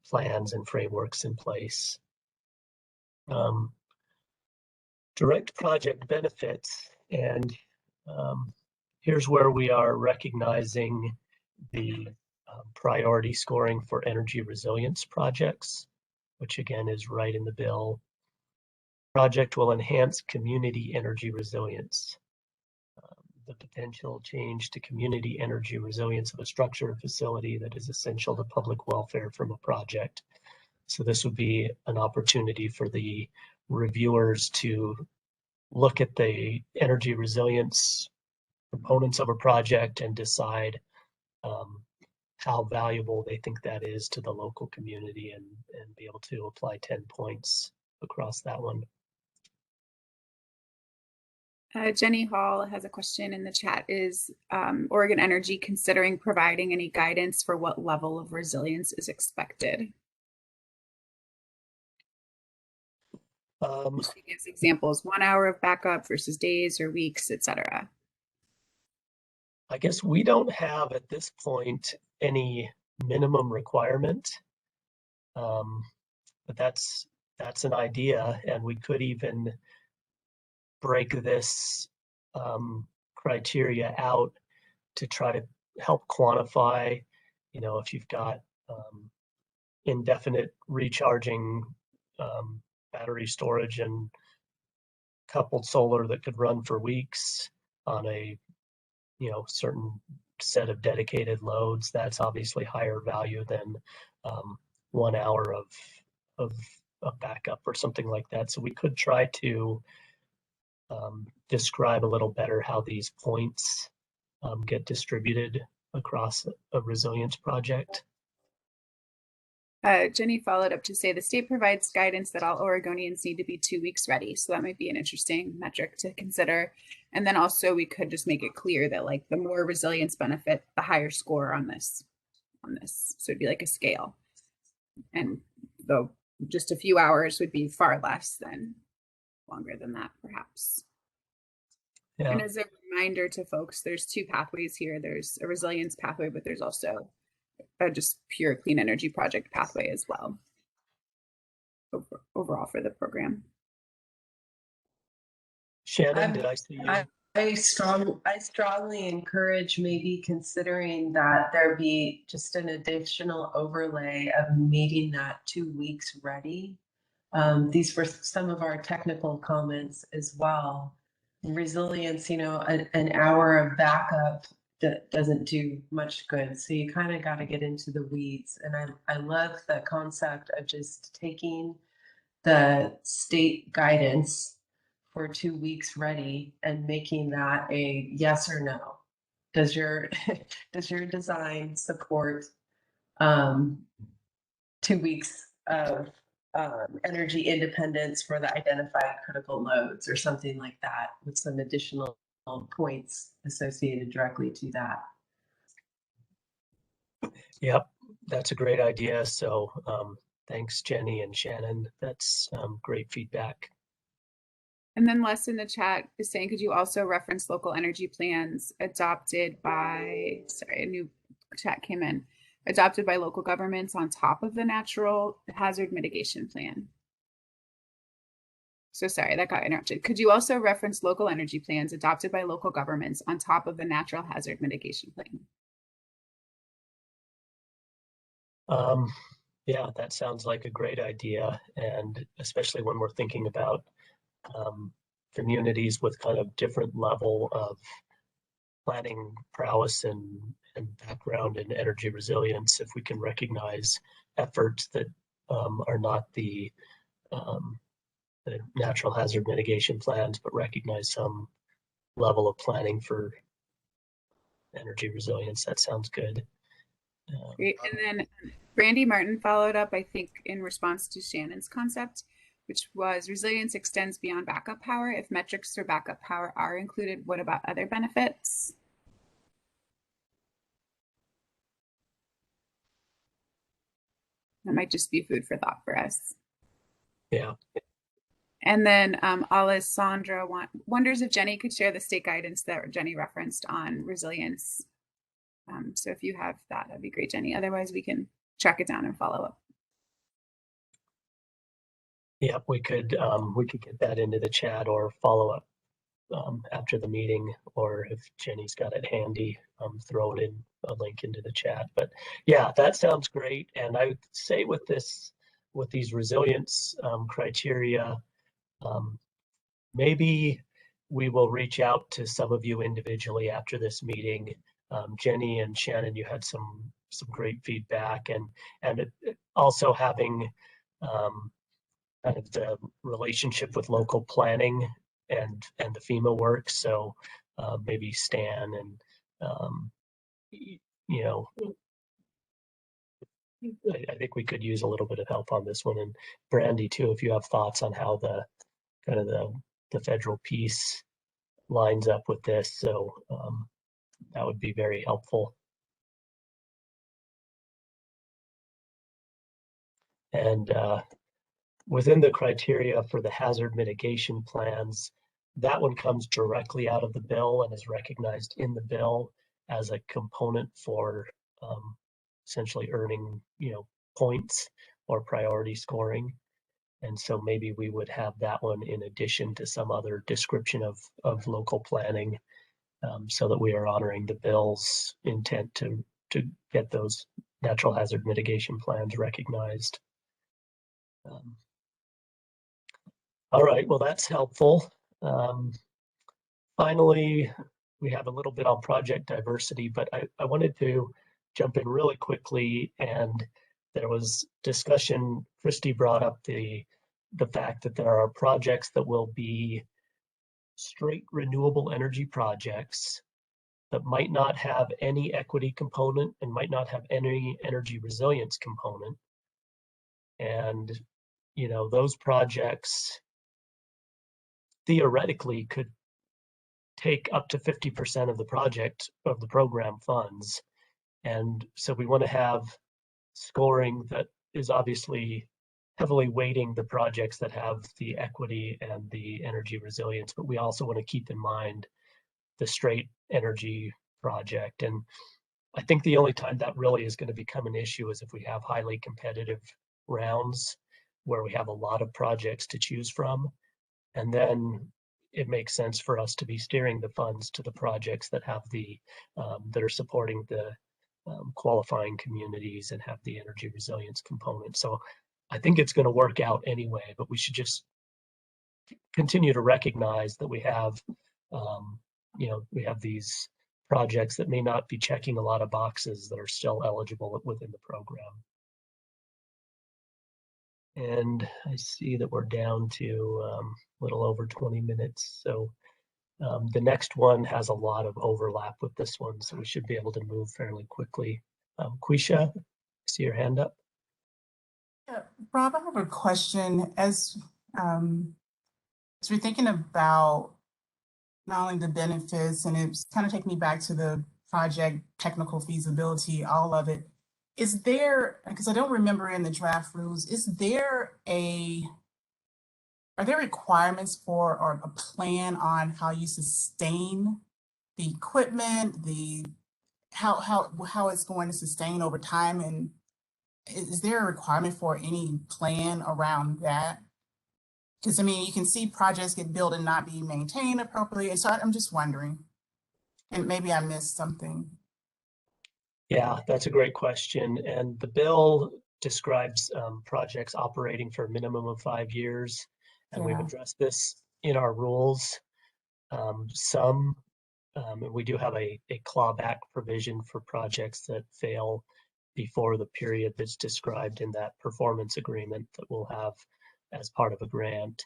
Speaker 2: plans and frameworks in place. Direct project benefits, and here's where we are recognizing the priority scoring for energy resilience projects, which again is right in the bill. Project will enhance community energy resilience. The potential change to community energy resilience of a structure or facility that is essential to public welfare from a project. So this would be an opportunity for the reviewers to look at the energy resilience components of a project and decide how valuable they think that is to the local community, and be able to apply 10 points across that one.
Speaker 12: Jenny Hall has a question in the chat. Is Oregon Energy considering providing any guidance for what level of resilience is expected? She gives examples, 1 hour of backup versus days or weeks, etc.
Speaker 2: I guess we don't have at this point any minimum requirement. But that's an idea, and we could even break this criteria out to try to help quantify, if you've got indefinite recharging battery storage and coupled solar that could run for weeks on a certain set of dedicated loads, that's obviously higher value than 1 hour of backup or something like that. So we could try to describe a little better how these points get distributed across a resilience project.
Speaker 12: Jenny followed up to say the state provides guidance that all Oregonians need to be 2 weeks ready. So that might be an interesting metric to consider. And then also we could just make it clear that like the more resilience benefit, the higher score on this. So it'd be like a scale. And though just a few hours would be far less than longer than that, perhaps.
Speaker 2: Yeah.
Speaker 12: And as a reminder to folks, there's 2 pathways here. There's a resilience pathway, but there's also a just pure clean energy project pathway as well overall for the program.
Speaker 2: Shannon, did I see you?
Speaker 11: I strongly encourage maybe considering that there be just an additional overlay of meeting that 2 weeks ready. These were some of our technical comments as well. Resilience, an hour of backup doesn't do much good. So you kind of got to get into the weeds. And I love the concept of just taking the state guidance for 2 weeks ready and making that a yes or no. Does your design support 2 weeks of energy independence for the identified critical loads or something like that, with some additional points associated directly to that?
Speaker 2: Yep, that's a great idea. So thanks, Jenny and Shannon. That's great feedback.
Speaker 12: And then Les in the chat is saying, could you also reference local energy plans adopted by, sorry, a new chat came in, adopted by local governments on top of the natural hazard mitigation plan? So sorry, that got interrupted. Could you also reference local energy plans adopted by local governments on top of the natural hazard mitigation plan?
Speaker 2: Yeah, that sounds like a great idea. And especially when we're thinking about communities with kind of different level of planning prowess and background in energy resilience, if we can recognize efforts that are not the natural hazard mitigation plans, but recognize some level of planning for energy resilience, that sounds good.
Speaker 12: Great. And then Brandy Martin followed up, I think, in response to Shannon's concept, which was resilience extends beyond backup power. If metrics for backup power are included, what about other benefits? That might just be food for thought for us.
Speaker 2: Yeah.
Speaker 12: And then Alessandra wonders if Jenny could share the state guidance that Jenny referenced on resilience. So if you have that, that'd be great, Jenny. Otherwise, we can track it down and follow up.
Speaker 2: Yep, we could get that into the chat or follow up after the meeting, or if Jenny's got it handy, throw it in a link into the chat. But yeah, that sounds great. And I would say with these resilience criteria, maybe we will reach out to some of you individually after this meeting. Jenny and Shannon, you had some great feedback, and also having kind of the relationship with local planning and the FEMA work. So maybe Stan and I think we could use a little bit of help on this one, and Brandy too, if you have thoughts on how the kind of the federal piece lines up with this. So that would be very helpful. And within the criteria for the hazard mitigation plans, that one comes directly out of the bill and is recognized in the bill as a component for essentially earning, points or priority scoring. And so maybe we would have that one in addition to some other description of local planning, so that we are honoring the bill's intent to get those natural hazard mitigation plans recognized. All right, well, that's helpful. Finally, we have a little bit on project diversity, but I wanted to jump in really quickly, and there was discussion. Christy brought up the fact that there are projects that will be straight renewable energy projects that might not have any equity component and might not have any energy resilience component. And, those projects theoretically could take up to 50% of the program funds. And so we want to have scoring that is obviously heavily weighting the projects that have the equity and the energy resilience, but we also want to keep in mind the straight energy project. And I think the only time that really is going to become an issue is if we have highly competitive rounds where we have a lot of projects to choose from. And then it makes sense for us to be steering the funds to the projects that have that are supporting the qualifying communities and have the energy resilience component. So I think it's going to work out anyway, but we should just continue to recognize that we have, we have these projects that may not be checking a lot of boxes that are still eligible within the program. And I see that we're down to a little over 20 minutes. So the next one has a lot of overlap with this one, so we should be able to move fairly quickly. Quisha, I see your hand up.
Speaker 10: Yeah, Rob, I have a question. As we're thinking about not only the benefits, and it's kind of taking me back to the project technical feasibility, all of it. Is there, because I don't remember in the draft rules, are there requirements for or a plan on how you sustain the equipment, how it's going to sustain over time? And is there a requirement for any plan around that? Because I mean, you can see projects get built and not be maintained appropriately. And so I'm just wondering, and maybe I missed something.
Speaker 2: Yeah, that's a great question. And the bill describes projects operating for a minimum of 5 years. And we've addressed this in our rules. We do have a clawback provision for projects that fail before the period that's described in that performance agreement that we'll have as part of a grant.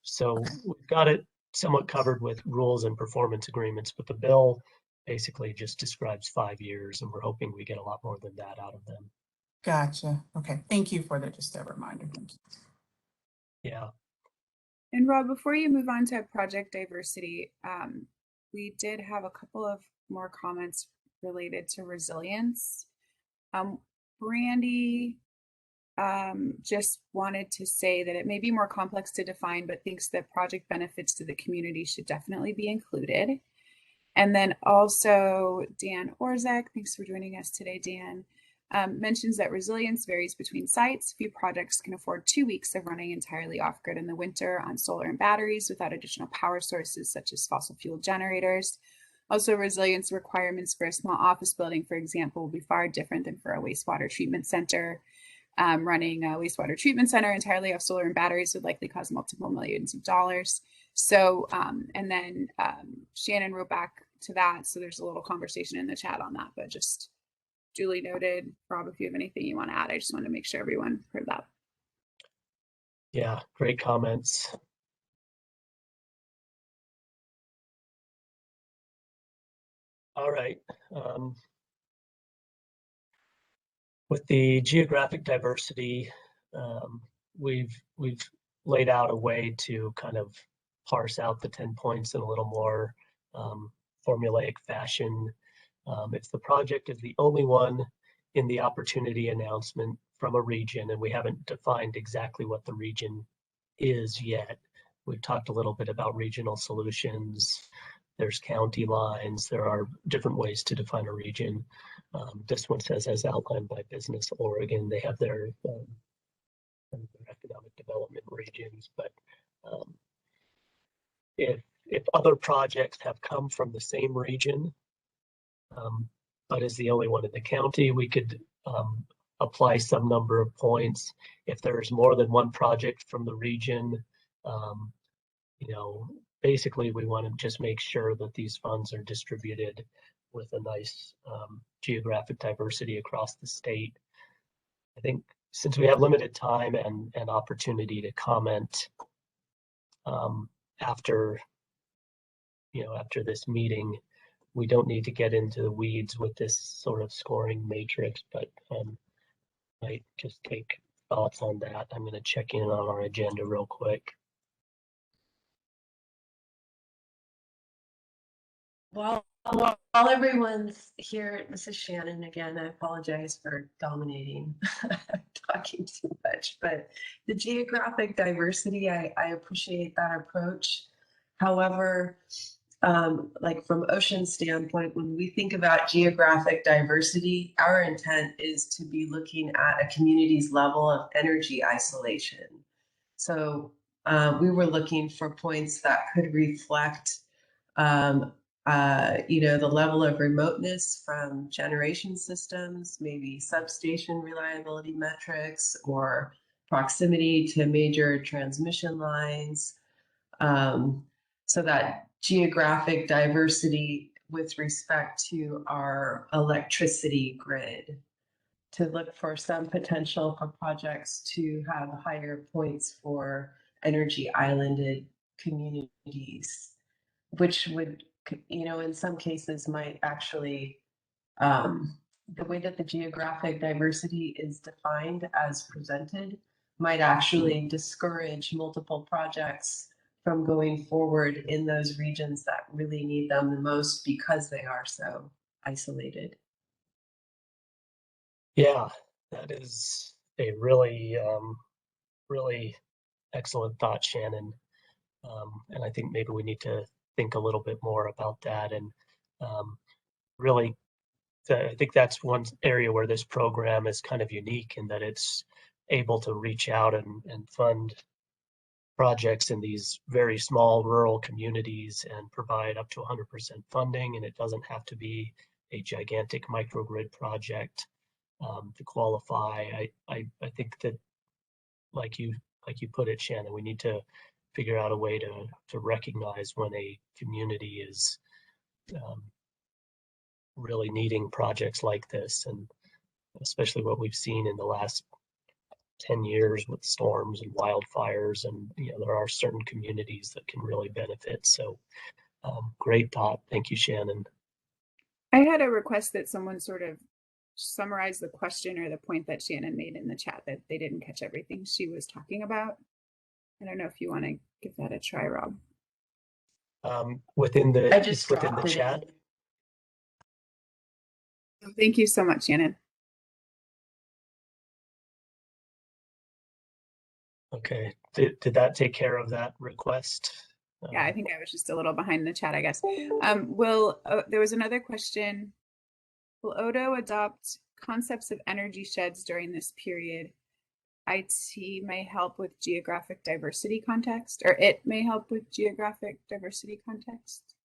Speaker 2: So we've got it somewhat covered with rules and performance agreements, but the bill basically just describes 5 years, and we're hoping we get a lot more than that out of them.
Speaker 10: Gotcha. Okay. Thank you for that. Just a reminder. Thank you.
Speaker 2: Yeah.
Speaker 12: And Rob, before you move on to project diversity, we did have a couple of more comments related to resilience. Brandy just wanted to say that it may be more complex to define, but thinks that project benefits to the community should definitely be included. And then also Dan Orzek, thanks for joining us today, Dan, mentions that resilience varies between sites. Few projects can afford 2 weeks of running entirely off-grid in the winter on solar and batteries without additional power sources such as fossil fuel generators. Also, resilience requirements for a small office building, for example, will be far different than for a wastewater treatment center. Running a wastewater treatment center entirely off solar and batteries would likely cost multiple millions of dollars. So, and then Shannon wrote back to that. So there's a little conversation in the chat on that, but just duly noted. Rob, if you have anything you want to add, I just want to make sure everyone heard that.
Speaker 2: Yeah, great comments. All right. With the geographic diversity, we've laid out a way to kind of parse out the 10 points in a little more formulaic fashion. If the project is the only one in the opportunity announcement from a region, and we haven't defined exactly what the region is yet. We've talked a little bit about regional solutions. There's county lines. There are different ways to define a region. This one says, as outlined by Business Oregon, they have their economic development regions. But if other projects have come from the same region, but is the only one in the county, we could apply some number of points. If there's more than one project from the region, you know, basically we want to just make sure that these funds are distributed with a nice geographic diversity across the state. I think since we have limited time and opportunity to comment after this meeting, we don't need to get into the weeds with this sort of scoring matrix, but might just take thoughts on that. I'm going to check in on our agenda real quick.
Speaker 11: While everyone's here, this is Shannon again. I apologize for dominating, talking too much, but the geographic diversity, I appreciate that approach. However, like from Ocean's standpoint, when we think about geographic diversity, our intent is to be looking at a community's level of energy isolation. So we were looking for points that could reflect the level of remoteness from generation systems, maybe substation reliability metrics, or proximity to major transmission lines. So that geographic diversity with respect to our electricity grid, to look for some potential for projects to have higher points for energy islanded communities, which would, in some cases might actually, the way that the geographic diversity is defined as presented might actually discourage multiple projects from going forward in those regions that really need them the most because they are so isolated.
Speaker 2: Yeah, that is a really, really excellent thought, Shannon. And I think maybe we need to think a little bit more about that. And really, I think that's one area where this program is kind of unique in that it's able to reach out and fund projects in these very small rural communities and provide up to 100% funding. And it doesn't have to be a gigantic microgrid project to qualify. I think that, like you put it, Shannon, we need to figure out a way to recognize when a community is really needing projects like this, and especially what we've seen in the last 10 years with storms and wildfires, and there are certain communities that can really benefit. So great thought. Thank you, Shannon.
Speaker 12: I had a request that someone sort of summarize the question or the point that Shannon made in the chat, that they didn't catch everything she was talking about. I don't know if you want to give that a try, Rob.
Speaker 2: Within the chat.
Speaker 12: Thank you so much, Shannon.
Speaker 2: Okay, did that take care of that request?
Speaker 12: Yeah, I think I was just a little behind the chat, I guess. There was another question. Will Odo adopt concepts of energy sheds during this period? IT may help with geographic diversity context, or it may help with geographic diversity context.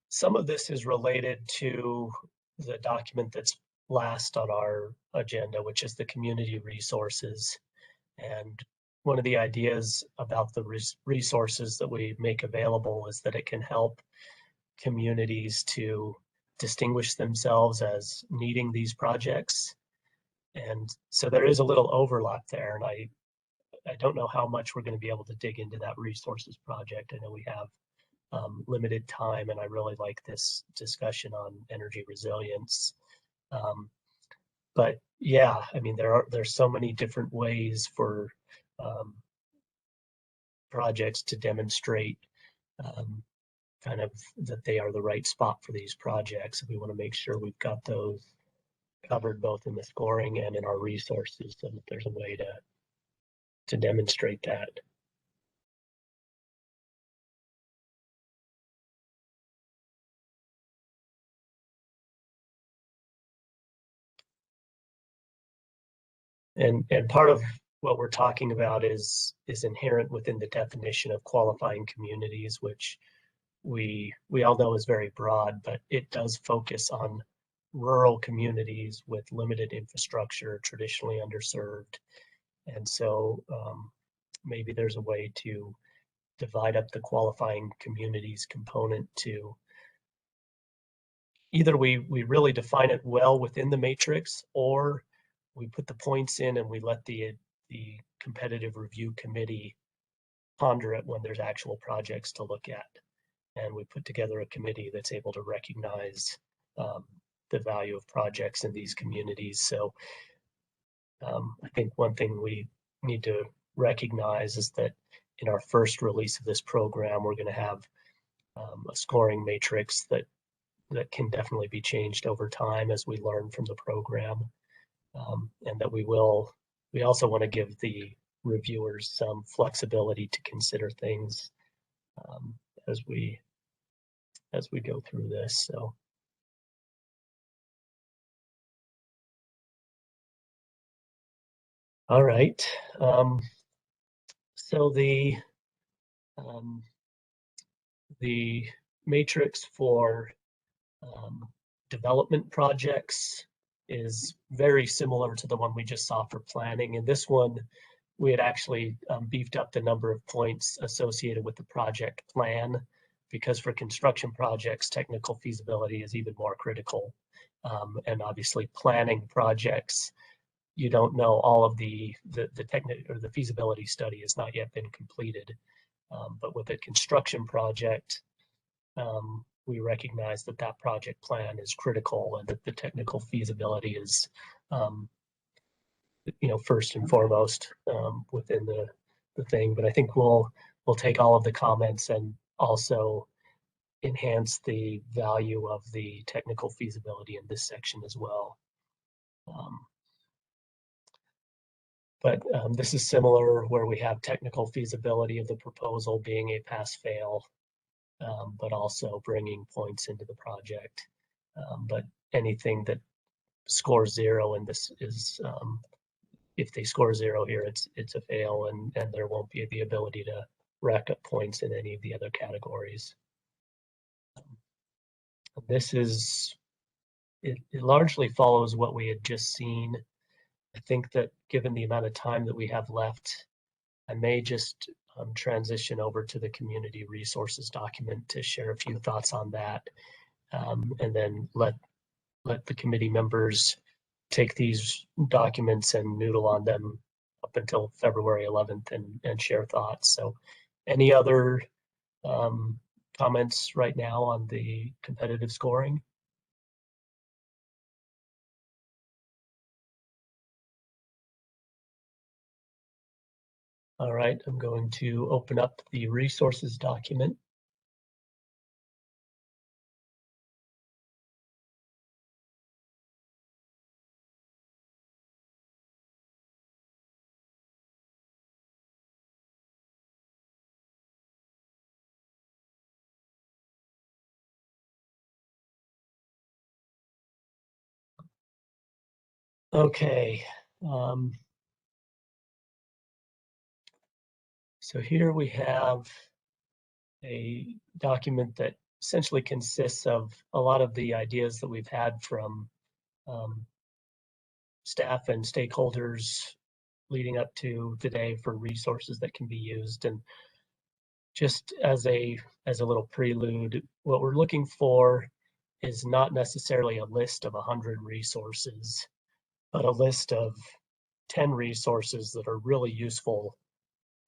Speaker 2: Some of this is related to the document that's last on our agenda, which is the community resources. And one of the ideas about the resources that we make available is that it can help communities to distinguish themselves as needing these projects. And so there is a little overlap there. And I don't know how much we're going to be able to dig into that resources project. I know we have limited time, and I really like this discussion on energy resilience. But yeah, I mean, there's so many different ways for projects to demonstrate kind of that they are the right spot for these projects. We want to make sure we've got those covered both in the scoring and in our resources, so that there's a way to demonstrate that. And part of what we're talking about is inherent within the definition of qualifying communities, which we all know is very broad, but it does focus on rural communities with limited infrastructure, traditionally underserved. And so maybe there's a way to divide up the qualifying communities component to either we really define it well within the matrix, or we put the points in and we let the competitive review committee ponder it when there's actual projects to look at. And we put together a committee that's able to recognize the value of projects in these communities. So I think one thing we need to recognize is that in our first release of this program, we're going to have a scoring matrix that can definitely be changed over time as we learn from the program. And that we also want to give the reviewers some flexibility to consider things as we go through this. So. All right. So the matrix for development projects is very similar to the one we just saw for planning. And this one, we had actually beefed up the number of points associated with the project plan, because for construction projects, technical feasibility is even more critical. And obviously planning projects, you don't know all of the technical or the feasibility study has not yet been completed. But with a construction project, we recognize that project plan is critical and that the technical feasibility is, first and foremost within the thing. But I think we'll take all of the comments and also enhance the value of the technical feasibility in this section as well. But this is similar, where we have technical feasibility of the proposal being a pass-fail, but also bringing points into the project. But anything that scores 0, and this is, if they score 0 here, it's a fail, and there won't be the ability to rack up points in any of the other categories. It largely follows what we had just seen. I think that given the amount of time that we have left, I may just transition over to the community resources document to share a few thoughts on that, and then let the committee members take these documents and noodle on them up until February 11th and share thoughts. So any other comments right now on the competitive scoring? All right, I'm going to open up the resources document. Okay. So here we have a document that essentially consists of a lot of the ideas that we've had from staff and stakeholders leading up to today for resources that can be used. And just as a little prelude, what we're looking for is not necessarily a list of 100 resources, but a list of 10 resources that are really useful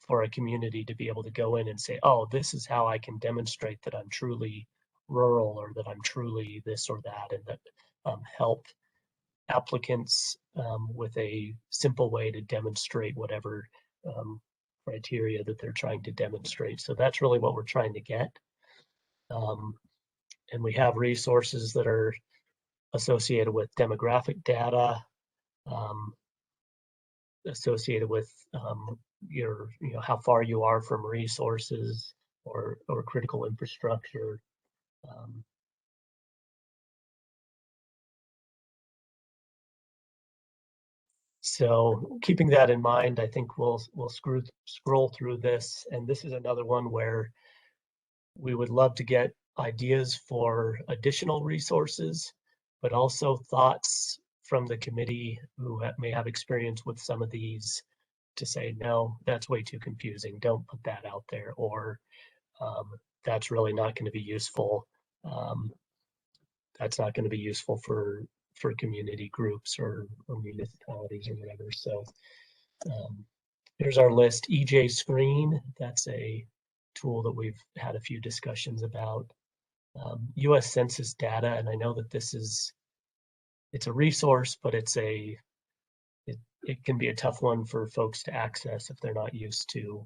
Speaker 2: for a community to be able to go in and say, oh, this is how I can demonstrate that I'm truly rural, or that I'm truly this or that, and that help applicants with a simple way to demonstrate whatever criteria that they're trying to demonstrate. So that's really what we're trying to get. And we have resources that are associated with demographic data, associated with your, how far you are from resources or critical infrastructure. So keeping that in mind, I think we'll scroll through this, and this is another one where we would love to get ideas for additional resources, but also thoughts from the committee who may have experience with some of these to say, no, that's way too confusing. Don't put that out there, or that's really not going to be useful. That's not going to be useful for community groups or municipalities or whatever. So here's our list. EJ Screen, that's a tool that we've had a few discussions about. US Census data, and I know that it's a resource, but it can be a tough one for folks to access if they're not used to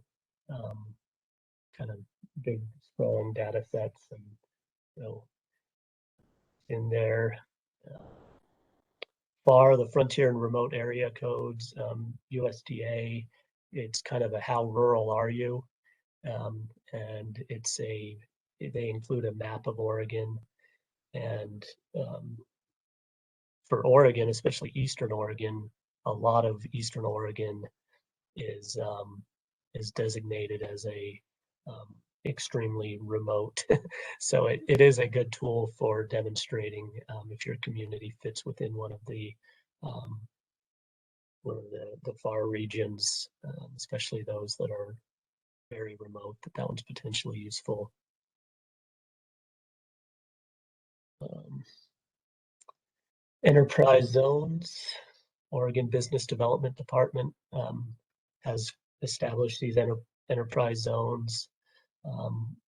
Speaker 2: kind of big scrolling data sets. And in there, FAR, the frontier and remote area codes, USDA, it's kind of a how rural are you? And they include a map of Oregon. And for Oregon, especially Eastern Oregon, a lot of Eastern Oregon is designated as a extremely remote. So it is a good tool for demonstrating if your community fits within one of the FAR regions, especially those that are very remote, that one's potentially useful. Enterprise zones. Oregon Business Development Department has established these enterprise zones,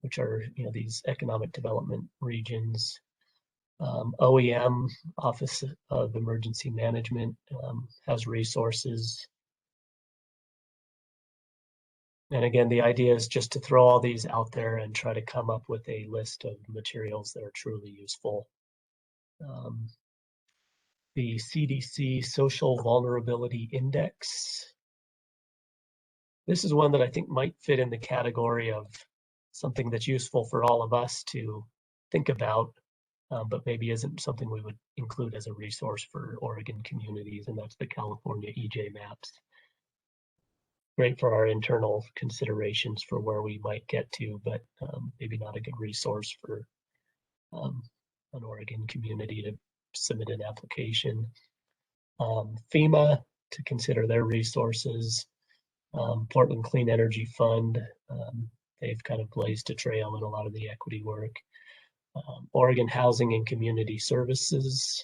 Speaker 2: which are these economic development regions. OEM, Office of Emergency Management, has resources. And again, the idea is just to throw all these out there and try to come up with a list of materials that are truly useful. The CDC Social Vulnerability Index. This is one that I think might fit in the category of something that's useful for all of us to think about, but maybe isn't something we would include as a resource for Oregon communities, and that's the California EJ maps. Great for our internal considerations for where we might get to, but maybe not a good resource for an Oregon community to submit an application. FEMA, to consider their resources. Portland Clean Energy Fund, they've kind of blazed a trail in a lot of the equity work. Oregon Housing and Community Services,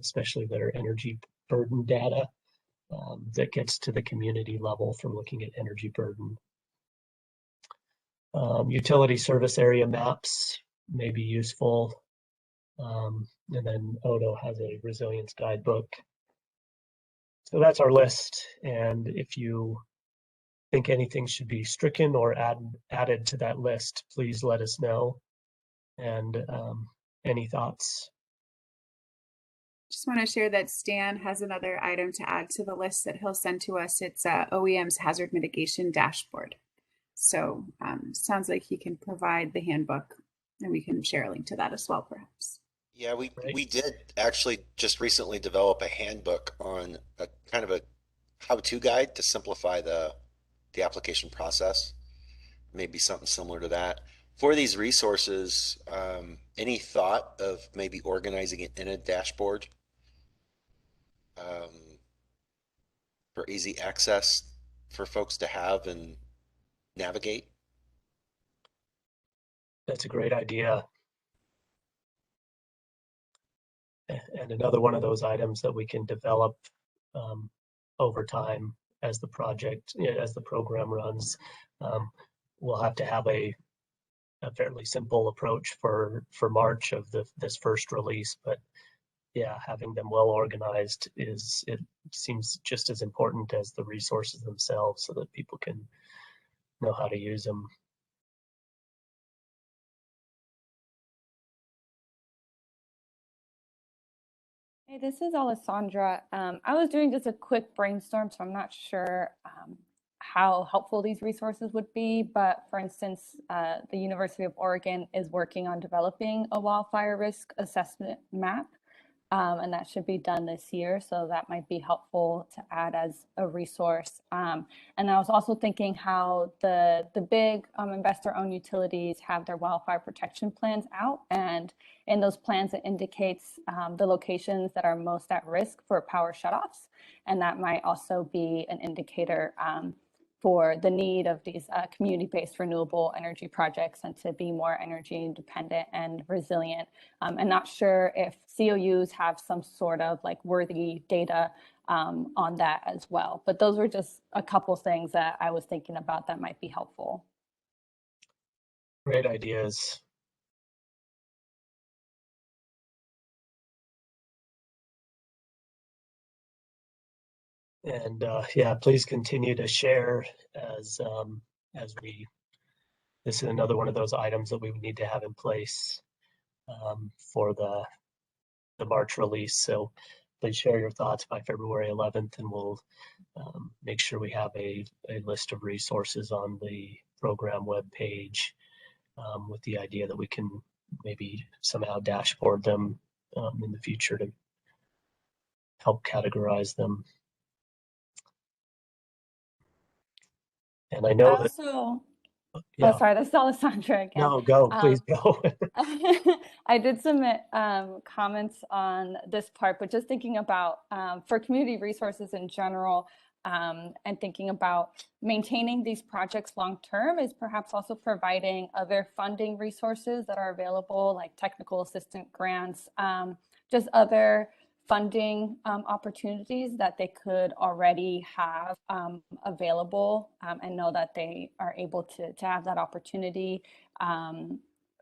Speaker 2: especially their energy burden data that gets to the community level for looking at energy burden. Utility service area maps may be useful. And then Odo has a resilience guidebook. So that's our list. And if you think anything should be stricken or added to that list, please let us know. And any thoughts?
Speaker 12: Just want to share that Stan has another item to add to the list that he'll send to us. It's OEM's hazard mitigation dashboard. So sounds like he can provide the handbook, and we can share a link to that as well, perhaps.
Speaker 4: Yeah, we did actually just recently develop a handbook on a kind of a how-to guide to simplify the application process. Maybe something similar to that. For these resources, any thought of maybe organizing it in a dashboard for easy access for folks to have and navigate?
Speaker 2: That's a great idea. And another one of those items that we can develop over time as the project, as the program runs. We'll have to have a fairly simple approach for March of this first release, but yeah, having them well organized it seems just as important as the resources themselves, so that people can know how to use them.
Speaker 8: Hey, this is Alessandra. I was doing just a quick brainstorm, so I'm not sure how helpful these resources would be. But for instance, the University of Oregon is working on developing a wildfire risk assessment map, and that should be done this year. So that might be helpful to add as a resource. And I was also thinking how the big investor-owned utilities have their wildfire protection plans out, and in those plans it indicates the locations that are most at risk for power shutoffs, and that might also be an indicator for the need of these community-based renewable energy projects and to be more energy independent and resilient. And not sure if COUs have some sort of like worthy data on that as well. But those were just a couple things that I was thinking about that might be helpful.
Speaker 2: Great ideas. And yeah, please continue to share as we. This is another one of those items that we would need to have in place for the March release. So please share your thoughts by February 11th, and we'll make sure we have a list of resources on the program webpage with the idea that we can maybe somehow dashboard them in the future to help categorize them. And I know that.
Speaker 8: Yeah. Oh, sorry, this is Alessandra again.
Speaker 2: No, go, please go.
Speaker 8: I did submit comments on this part, but just thinking about for community resources in general, and thinking about maintaining these projects long-term is perhaps also providing other funding resources that are available, like technical assistant grants, just other funding opportunities that they could already have available, and know that they are able to have that opportunity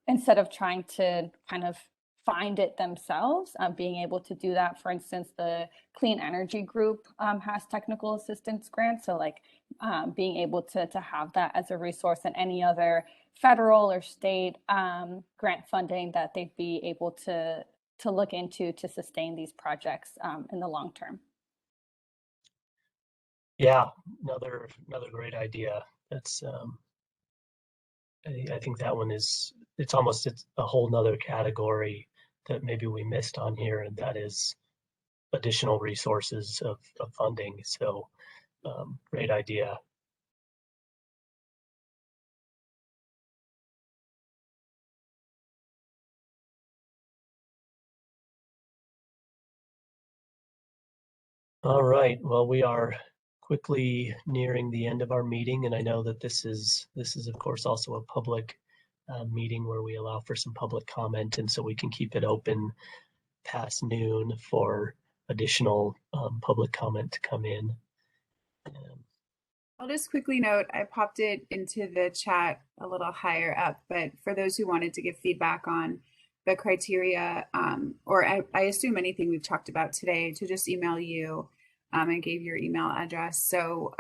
Speaker 8: instead of trying to kind of find it themselves, being able to do that. For instance, the Clean Energy Group has technical assistance grants. So like being able to have that as a resource, and any other federal or state grant funding that they'd be able to look into to sustain these projects in the long term.
Speaker 2: Yeah, another great idea. That's I think that one is, it's a whole nother category that maybe we missed on here, and that is additional resources of funding. So great idea. All right, well, we are quickly nearing the end of our meeting, and I know that this is of course also a public meeting where we allow for some public comment, and so we can keep it open past noon for additional public comment to come in.
Speaker 12: I'll just quickly note, I popped it into the chat a little higher up, but for those who wanted to give feedback on the criteria, or I assume anything we've talked about today, to just email you and gave your email address. So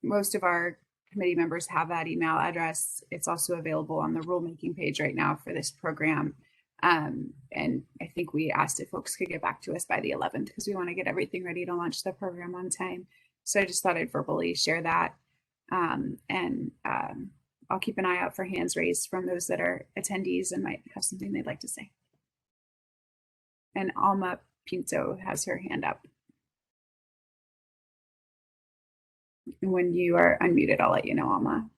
Speaker 12: most of our committee members have that email address. It's also available on the rulemaking page right now for this program. And I think we asked if folks could get back to us by the 11th because we want to get everything ready to launch the program on time. So I just thought I'd verbally share that. I'll keep an eye out for hands raised from those that are attendees and might have something they'd like to say. And Alma Pinto has her hand up. And when you are unmuted, I'll let you know, Alma.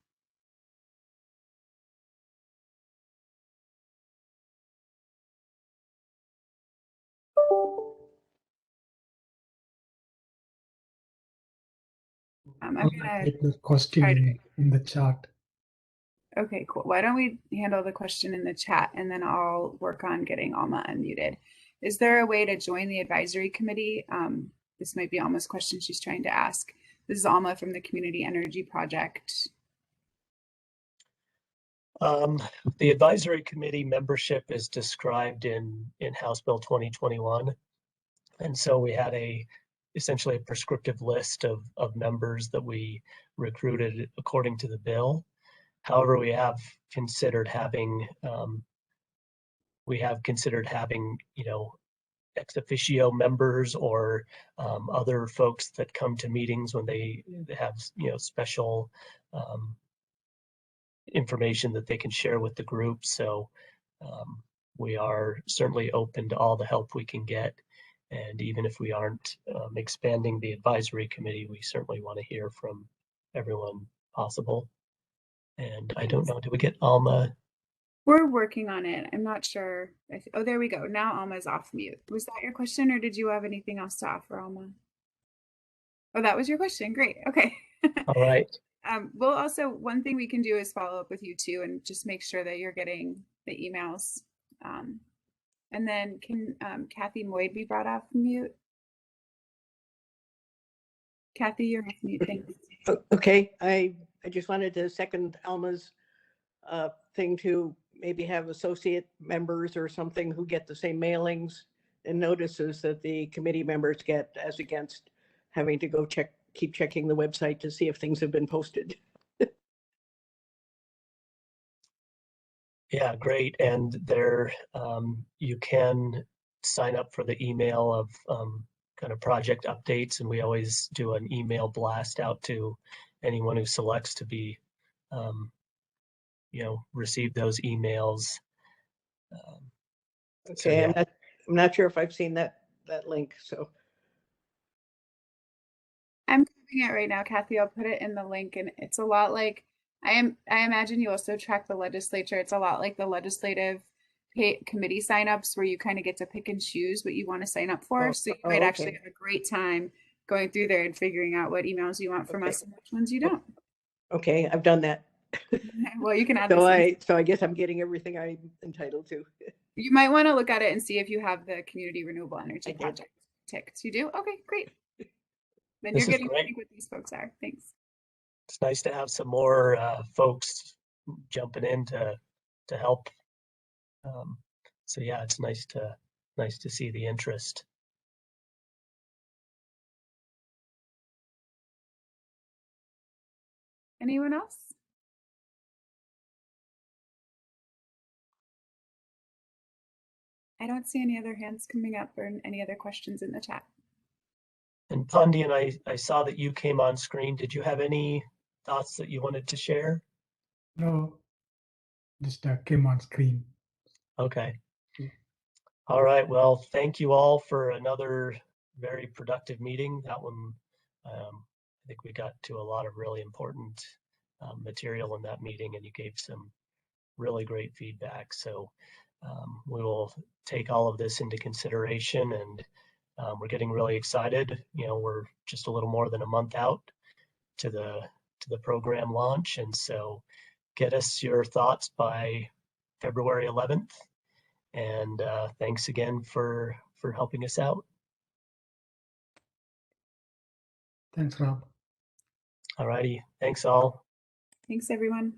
Speaker 12: I'm gonna
Speaker 1: take the question in the chat.
Speaker 12: Okay, cool. Why don't we handle the question in the chat, and then I'll work on getting Alma unmuted. Is there a way to join the advisory committee? This might be Alma's question she's trying to ask. This is Alma from the Community Energy Project.
Speaker 2: The advisory committee membership is described in House Bill 2021. And so we had essentially a prescriptive list of members that we recruited according to the bill. However, we have considered having, ex officio members or other folks that come to meetings when they have, special information that they can share with the group. So we are certainly open to all the help we can get. And even if we aren't expanding the advisory committee, we certainly want to hear from everyone possible. And I don't know, did we get Alma?
Speaker 12: We're working on it. I'm not sure. Oh, there we go. Now Alma's off mute. Was that your question, or did you have anything else to offer, Alma? Oh, that was your question. Great. Okay.
Speaker 2: All right.
Speaker 12: We'll also, one thing we can do is follow up with you too, and just make sure that you're getting the emails. And then can Kathy Moyd be brought off mute? Kathy, you're off mute. Thanks.
Speaker 14: Okay, I just wanted to second Alma's thing to maybe have associate members or something who get the same mailings and notices that the committee members get, as against having to go keep checking the website to see if things have been posted.
Speaker 2: Yeah, great. And there, you can sign up for the email of kind of project updates, and we always do an email blast out to anyone who selects to be, receive those emails.
Speaker 14: Okay,
Speaker 2: so, yeah.
Speaker 14: I'm not sure if I've seen that link. So
Speaker 12: I'm copying it right now, Kathy. I'll put it in the link, and it's a lot like I imagine you also track the legislature. It's a lot like the legislative committee signups, where you kind of get to pick and choose what you want to sign up for. So you might actually have a great time going through there and figuring out what emails you want from us and which ones you don't.
Speaker 14: Okay, I've done that.
Speaker 12: Well, you can add
Speaker 14: so I guess I'm getting everything I'm entitled to.
Speaker 12: You might want to look at it and see if you have the community renewable energy project ticked. You do? Okay, great. Then you're getting to think what these folks are. Thanks.
Speaker 2: It's nice to have some more folks jumping in to help. So yeah, it's nice to see the interest.
Speaker 12: Anyone else? I don't see any other hands coming up or any other questions in the chat.
Speaker 2: And Pandian, I saw that you came on screen. Did you have any thoughts that you wanted to share?
Speaker 1: No, just came on screen.
Speaker 2: Okay. All right. Well, thank you all for another very productive meeting. That one, I think we got to a lot of really important material in that meeting, and you gave some really great feedback. So we will take all of this into consideration, and we're getting really excited. We're just a little more than a month out to the program launch, and so get us your thoughts by February 11th. And thanks again for helping us out.
Speaker 1: Thanks, Rob.
Speaker 2: All righty. Thanks all.
Speaker 12: Thanks, everyone.